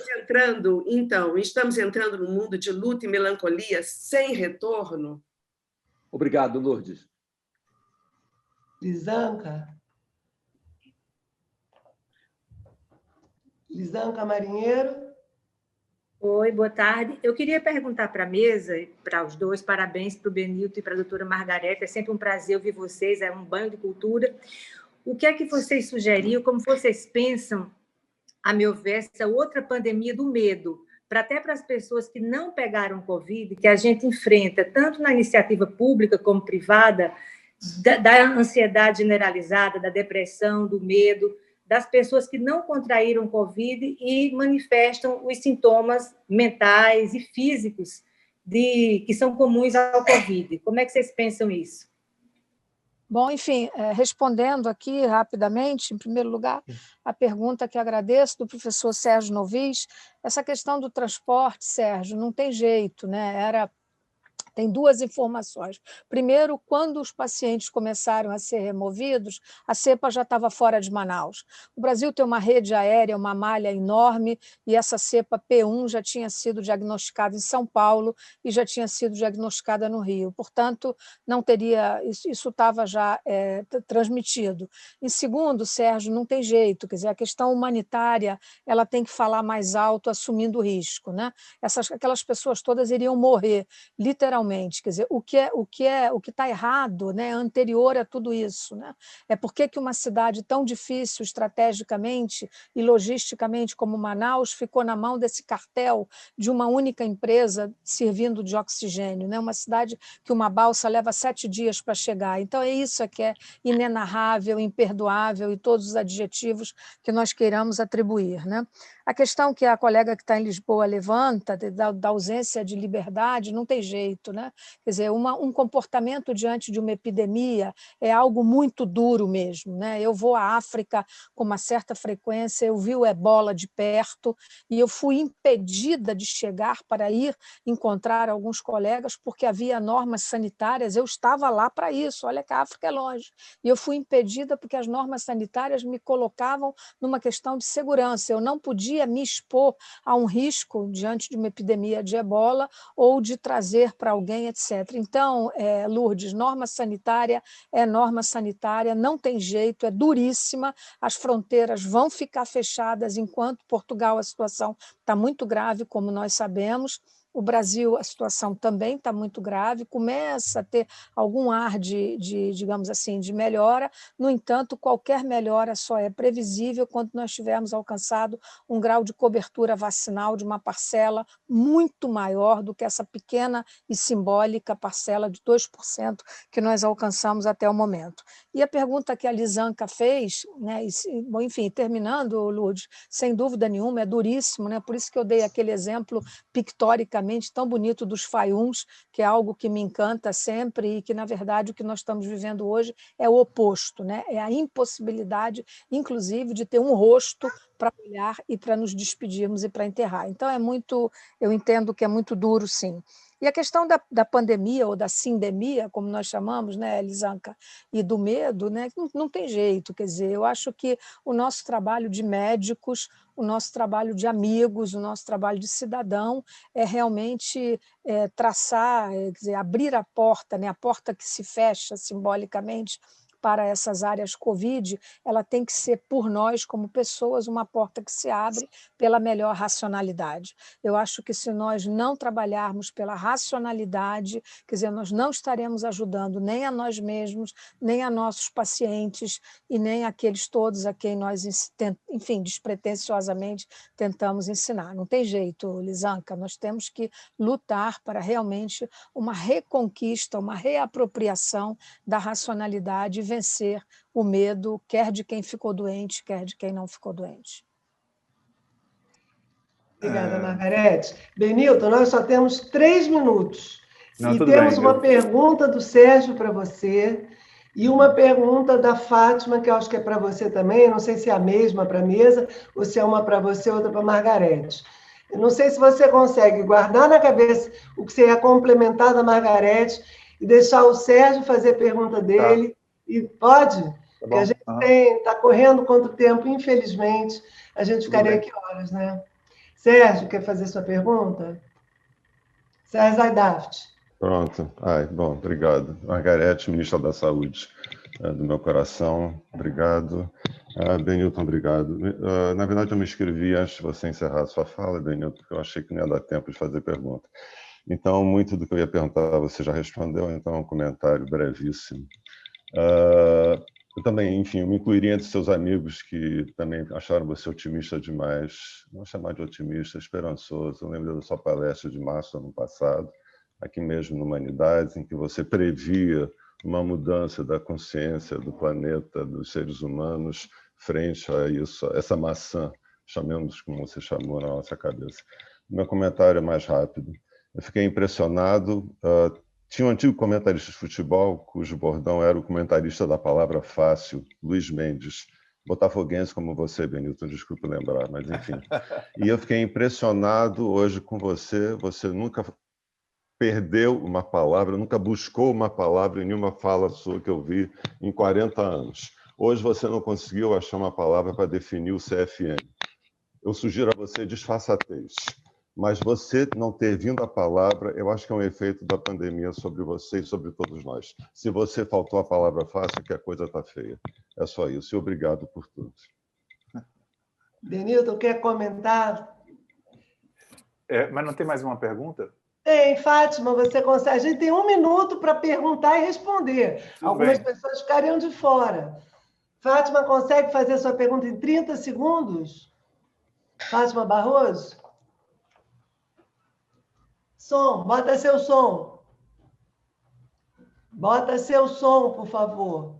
[SPEAKER 11] Estamos entrando num mundo de luta e melancolia sem retorno.
[SPEAKER 3] Obrigado, Lourdes.
[SPEAKER 2] Lisanca Marinheiro.
[SPEAKER 12] Oi, boa tarde. Eu queria perguntar para a mesa, para os dois, parabéns para o Benilton e para a doutora Margareta, é sempre um prazer ouvir vocês, é um banho de cultura. O que é que vocês sugeriam, como vocês pensam, a meu ver, essa outra pandemia do medo, até para as pessoas que não pegaram Covid, que a gente enfrenta, tanto na iniciativa pública como privada, da ansiedade generalizada, da depressão, do medo, das pessoas que não contraíram Covid e manifestam os sintomas mentais e físicos que são comuns ao Covid. Como é que vocês pensam isso?
[SPEAKER 5] Bom, enfim, respondendo aqui rapidamente, em primeiro lugar, a pergunta que agradeço do professor Sérgio Novis, essa questão do transporte, Sérgio, não tem jeito, né? Tem 2 informações. Primeiro, quando os pacientes começaram a ser removidos, a cepa já estava fora de Manaus. O Brasil tem uma rede aérea, uma malha enorme, e essa cepa P1 já tinha sido diagnosticada em São Paulo e já tinha sido diagnosticada no Rio. Portanto, não teria, isso estava já transmitido. Em segundo, Sérgio, não tem jeito, quer dizer, a questão humanitária ela tem que falar mais alto, assumindo o risco, né? Aquelas pessoas todas iriam morrer, literalmente. Quer dizer, o que está errado, né, anterior a tudo isso, né? É por que uma cidade tão difícil estrategicamente e logisticamente como Manaus ficou na mão desse cartel de uma única empresa servindo de oxigênio, né? Uma cidade que uma balsa leva 7 dias para chegar. Então, é isso que é inenarrável, imperdoável e todos os adjetivos que nós queiramos atribuir, né? A questão que a colega que está em Lisboa levanta, da ausência de liberdade, não tem jeito, né? Quer dizer, um comportamento diante de uma epidemia é algo muito duro mesmo, né? Eu vou à África com uma certa frequência, eu vi o ebola de perto e eu fui impedida de chegar para ir encontrar alguns colegas porque havia normas sanitárias, eu estava lá para isso, olha que a África é longe, e eu fui impedida porque as normas sanitárias me colocavam numa questão de segurança, eu não podia me expor a um risco diante de uma epidemia de ebola ou de trazer para alguém, etc. Então, Lourdes, norma sanitária é norma sanitária, não tem jeito, é duríssima, as fronteiras vão ficar fechadas enquanto Portugal a situação está muito grave, como nós sabemos, O Brasil, a situação também está muito grave, começa a ter algum ar digamos assim, de melhora. No entanto, qualquer melhora só é previsível quando nós tivermos alcançado um grau de cobertura vacinal de uma parcela muito maior do que essa pequena e simbólica parcela de 2% que nós alcançamos até o momento. E a pergunta que a Lisanca fez, né, bom, enfim, terminando, Lourdes, sem dúvida nenhuma, é duríssimo, né? Por isso que eu dei aquele exemplo pictoricamente tão bonito dos Fayuns, que é algo que me encanta sempre e que, na verdade, o que nós estamos vivendo hoje é o oposto, né? É a impossibilidade, inclusive, de ter um rosto para olhar e para nos despedirmos e para enterrar. Então, eu entendo que é muito duro, sim. E a questão da pandemia ou da sindemia, como nós chamamos, né, Lisanca, e do medo, né, não tem jeito. Quer dizer, eu acho que o nosso trabalho de médicos, o nosso trabalho de amigos, o nosso trabalho de cidadão é realmente traçar, quer dizer, abrir a porta, né, a porta que se fecha simbolicamente para essas áreas Covid, ela tem que ser, por nós, como pessoas, uma porta que se abre pela melhor racionalidade. Eu acho que se nós não trabalharmos pela racionalidade, quer dizer, nós não estaremos ajudando nem a nós mesmos, nem a nossos pacientes e nem aqueles todos a quem nós, enfim, despretensiosamente tentamos ensinar. Não tem jeito, Lisanca, nós temos que lutar para realmente uma reconquista, uma reapropriação da racionalidade e vencer o medo, quer de quem ficou doente, quer de quem não ficou doente.
[SPEAKER 2] Obrigada, Margarete. Benilton, nós só temos 3 minutos.
[SPEAKER 6] Não,
[SPEAKER 2] e
[SPEAKER 6] tudo
[SPEAKER 2] temos
[SPEAKER 6] bem,
[SPEAKER 2] uma pergunta do Sérgio para você e uma pergunta da Fátima, que eu acho que é para você também. Não sei se é a mesma para a mesa, ou se é uma para você, outra para a Margarete. Eu não sei se você consegue guardar na cabeça o que você ia complementar da Margarete e deixar o Sérgio fazer a pergunta dele. Tá. E pode? Tá, porque a gente está correndo contra o tempo, infelizmente. A gente ficaria aqui horas, né? Sérgio, quer fazer sua pergunta? Sérgio Zaidaft.
[SPEAKER 13] Pronto. Bom, obrigado. Margarete, ministra da Saúde do meu coração, obrigado. Benilton, obrigado. Na verdade, eu me inscrevi antes de você encerrar a sua fala, Benilton, porque eu achei que não ia dar tempo de fazer pergunta. Então, muito do que eu ia perguntar você já respondeu, então um comentário brevíssimo. Eu também, enfim, eu me incluiria entre seus amigos que também acharam você otimista demais, não chamar de otimista, esperançoso. Eu lembro da sua palestra de março do ano passado, aqui mesmo no Humanidades, em que você previa uma mudança da consciência do planeta, dos seres humanos, frente a isso, essa maçã, chamemos como você chamou na nossa cabeça. Meu comentário é mais rápido. Eu fiquei impressionado. Tinha um antigo comentarista de futebol, cujo bordão era o comentarista da palavra fácil, Luiz Mendes, botafoguense como você, Benilton, desculpe lembrar, mas enfim. E eu fiquei impressionado hoje com você. Você nunca perdeu uma palavra, nunca buscou uma palavra em nenhuma fala sua que eu vi em 40 anos. Hoje você não conseguiu achar uma palavra para definir o CFM. Eu sugiro a você disfarçatez. Mas você não ter vindo a palavra, eu acho que é um efeito da pandemia sobre você e sobre todos nós. Se você faltou a palavra fácil, que a coisa está feia. É só isso. E obrigado por tudo.
[SPEAKER 2] Benilton, quer comentar?
[SPEAKER 6] Mas não tem mais uma pergunta?
[SPEAKER 2] Tem, Fátima, você consegue. A gente tem 1 minuto para perguntar e responder.
[SPEAKER 6] Tudo
[SPEAKER 2] Algumas
[SPEAKER 6] bem.
[SPEAKER 2] pessoas ficariam de fora. Fátima, consegue fazer sua pergunta em 30 segundos? Fátima Barroso? Som, bota seu som. Bota seu som, por favor.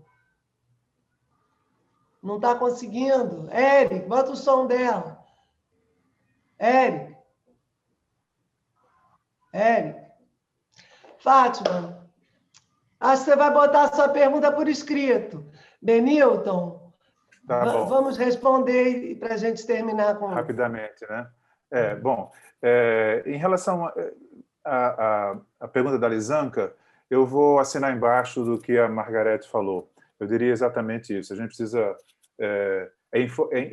[SPEAKER 2] Não está conseguindo? Eric, bota o som dela. Eric. Fátima, acho que você vai botar a sua pergunta por escrito. Benilton,
[SPEAKER 6] Tá bom.
[SPEAKER 2] Vamos responder para a gente terminar com...
[SPEAKER 6] Rapidamente, né? Em relação à pergunta da Lisanca, eu vou assinar embaixo do que a Margarete falou. Eu diria exatamente isso. A gente precisa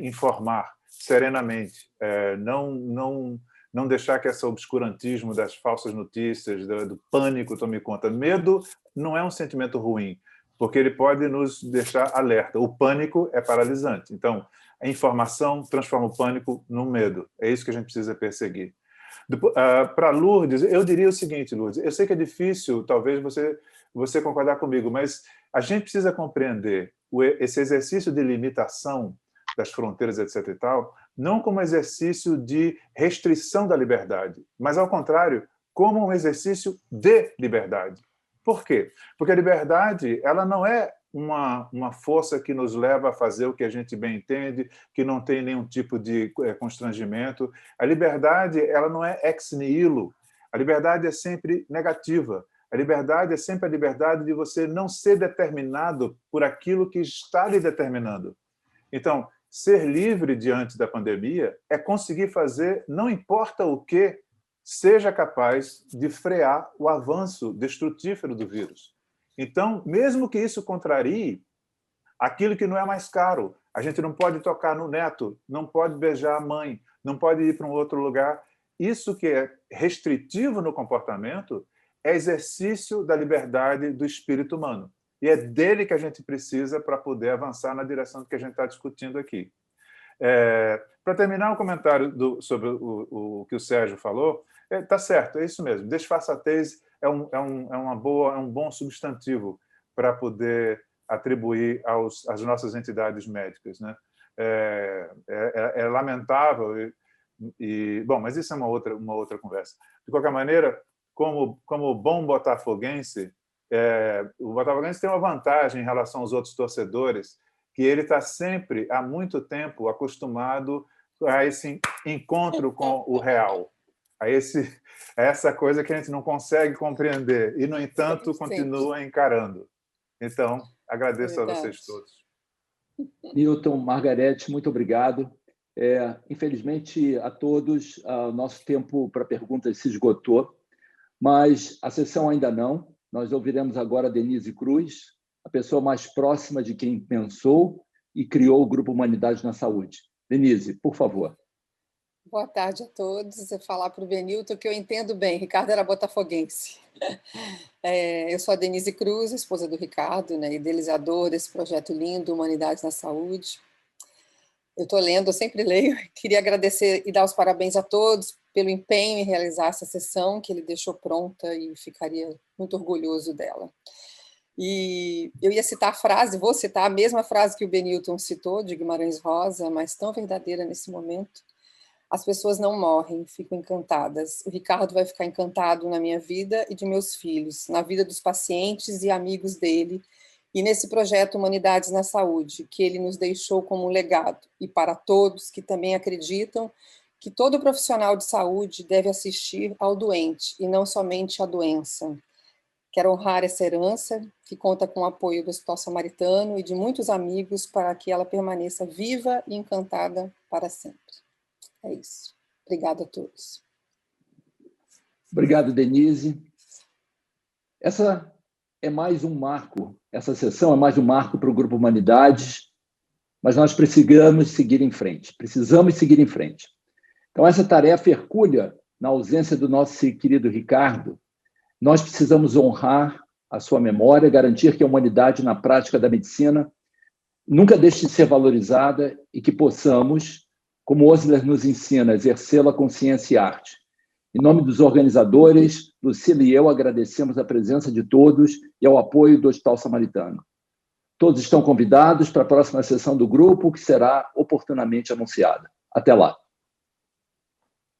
[SPEAKER 6] informar serenamente, não deixar que esse obscurantismo das falsas notícias, do pânico tome conta. Medo não é um sentimento ruim, porque ele pode nos deixar alerta. O pânico é paralisante. Então, a informação transforma o pânico no medo. É isso que a gente precisa perseguir. Para Lourdes, eu diria o seguinte, Lourdes, eu sei que é difícil, talvez você concordar comigo, mas a gente precisa compreender esse exercício de limitação das fronteiras, etc. e tal, não como exercício de restrição da liberdade, mas, ao contrário, como um exercício de liberdade. Por quê? Porque a liberdade ela não é uma força que nos leva a fazer o que a gente bem entende, que não tem nenhum tipo de constrangimento. A liberdade ela não é ex nihilo. A liberdade é sempre negativa. A liberdade é sempre a liberdade de você não ser determinado por aquilo que está lhe determinando. Então, ser livre diante da pandemia é conseguir fazer, não importa o que, seja capaz de frear o avanço destrutífero do vírus. Então, mesmo que isso contrarie aquilo que não é mais caro, a gente não pode tocar no neto, não pode beijar a mãe, não pode ir para um outro lugar. Isso que é restritivo no comportamento é exercício da liberdade do espírito humano. E é dele que a gente precisa para poder avançar na direção que a gente está discutindo aqui. Para terminar o comentário sobre o que o Sérgio falou, está certo, é isso mesmo. Desfaçatez é um bom substantivo para poder atribuir às nossas entidades médicas, né? É lamentável, bom, mas isso é uma outra conversa. De qualquer maneira, como bom botafoguense, o botafoguense tem uma vantagem em relação aos outros torcedores, que ele está sempre, há muito tempo, acostumado a esse encontro com o real, a essa coisa que a gente não consegue compreender e, no entanto, continua encarando. Então, agradeço a vocês todos.
[SPEAKER 3] Newton, Margarete, muito obrigado. Infelizmente, a todos, o nosso tempo para perguntas se esgotou, mas a sessão ainda não. Nós ouviremos agora a Denise Cruz, a pessoa mais próxima de quem pensou e criou o Grupo Humanidade na Saúde. Denise, por favor.
[SPEAKER 14] Boa tarde a todos. Eu falar para o Benilton que eu entendo bem. Ricardo era botafoguense. Eu sou a Denise Cruz, esposa do Ricardo, né, idealizador desse projeto lindo, Humanidade na Saúde. Eu estou lendo, eu sempre leio. Queria agradecer e dar os parabéns a todos pelo empenho em realizar essa sessão, que ele deixou pronta e ficaria muito orgulhoso dela. E eu ia citar a frase, vou citar a mesma frase que o Benilton citou, de Guimarães Rosa, mas tão verdadeira nesse momento. As pessoas não morrem, ficam encantadas. O Ricardo vai ficar encantado na minha vida e de meus filhos, na vida dos pacientes e amigos dele, e nesse projeto Humanidades na Saúde, que ele nos deixou como um legado, e para todos que também acreditam que todo profissional de saúde deve assistir ao doente, e não somente à doença. Quero honrar essa herança, que conta com o apoio do Hospital Samaritano e de muitos amigos para que ela permaneça viva e encantada para sempre. É isso. Obrigada a todos.
[SPEAKER 3] Obrigado, Denise. Essa é mais um marco, essa sessão é mais um marco para o Grupo Humanidades, mas nós precisamos seguir em frente. Então, essa tarefa hercúlea, na ausência do nosso querido Ricardo, nós precisamos honrar a sua memória, garantir que a humanidade na prática da medicina nunca deixe de ser valorizada e que possamos, como Osler nos ensina, exercê-la com ciência e arte. Em nome dos organizadores, Lucila e eu agradecemos a presença de todos e ao apoio do Hospital Samaritano. Todos estão convidados para a próxima sessão do grupo, que será oportunamente anunciada. Até lá.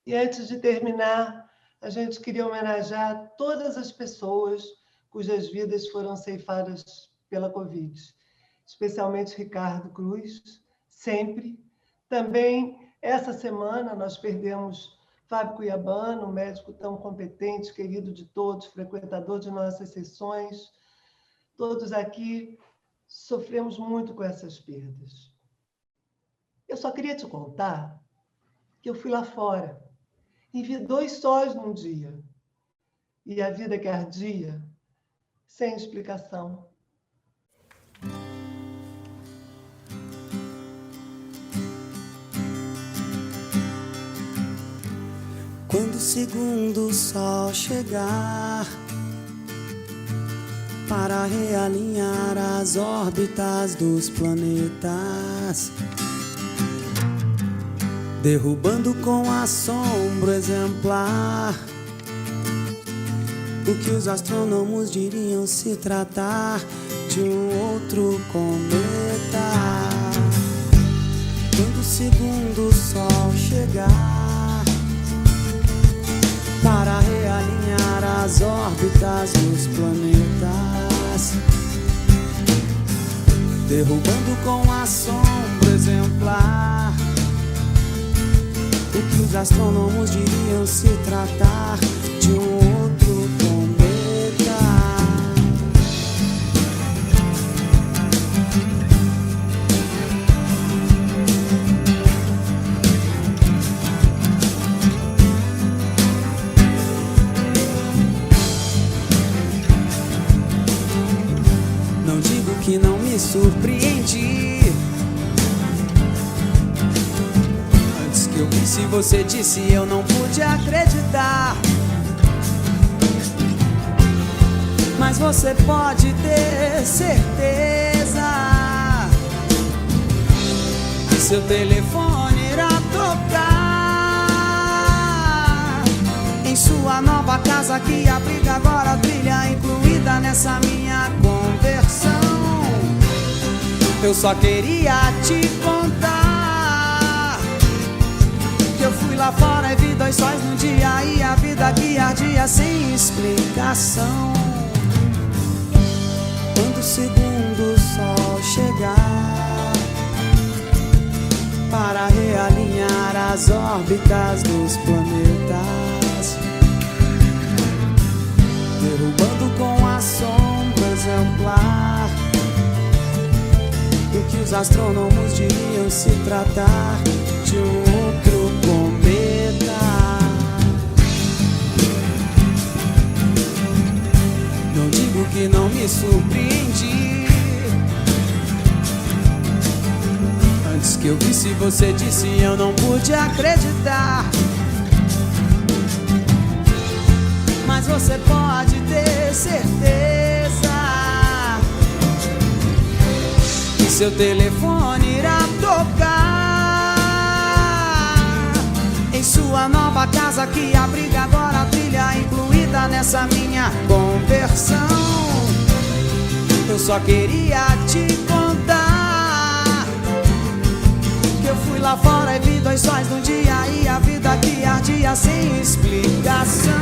[SPEAKER 2] E antes de terminar, a gente queria homenagear todas as pessoas cujas vidas foram ceifadas pela Covid, especialmente Ricardo Cruz, sempre. Também, essa semana, nós perdemos Fábio Cuiabano, um médico tão competente, querido de todos, frequentador de nossas sessões. Todos aqui sofremos muito com essas perdas. Eu só queria te contar que eu fui lá fora e vi 2 sóis num dia. E a vida que ardia, sem explicação.
[SPEAKER 15] Quando o segundo sol chegar para realinhar as órbitas dos planetas, derrubando com assombro exemplar o que os astrônomos diriam se tratar de um outro cometa. Quando o segundo sol chegar para realinhar as órbitas dos planetas, derrubando com assombro exemplar o que os astrônomos diriam se tratar de um outro cometa. Não digo que não me surpreendi. Antes que eu visse você disse, eu não pude acreditar. Mas você pode ter certeza que seu telefone irá tocar em sua nova casa que abriga agora a trilha incluída nessa minha conversão. Eu só queria te contar que eu fui lá fora e vi 2 sóis num dia e a vida que ardia sem explicação. Quando o segundo sol chegar para realinhar as órbitas dos planetas, derrubando com assombro exemplar o que os astrônomos diriam se tratar de um outro cometa. Não digo que não me surpreendi. Antes que eu visse você disse, eu não pude acreditar. Mas você pode ter certeza que seu telefone irá tocar em sua nova casa que abriga agora a trilha incluída nessa minha conversão. Eu só queria te contar que eu fui lá fora e vi 2 sóis num dia e a vida que ardia sem explicação.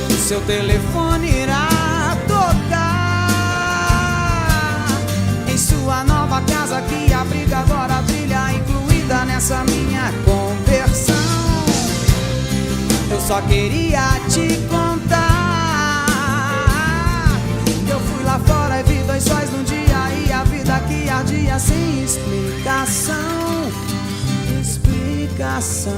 [SPEAKER 15] O seu telefone irá tocar em sua nova casa que abriga agora a trilha incluída nessa minha conversão. Eu só queria te contar que eu fui lá fora e vi 2 sóis num dia e a vida que ardia sem explicação. Explicação.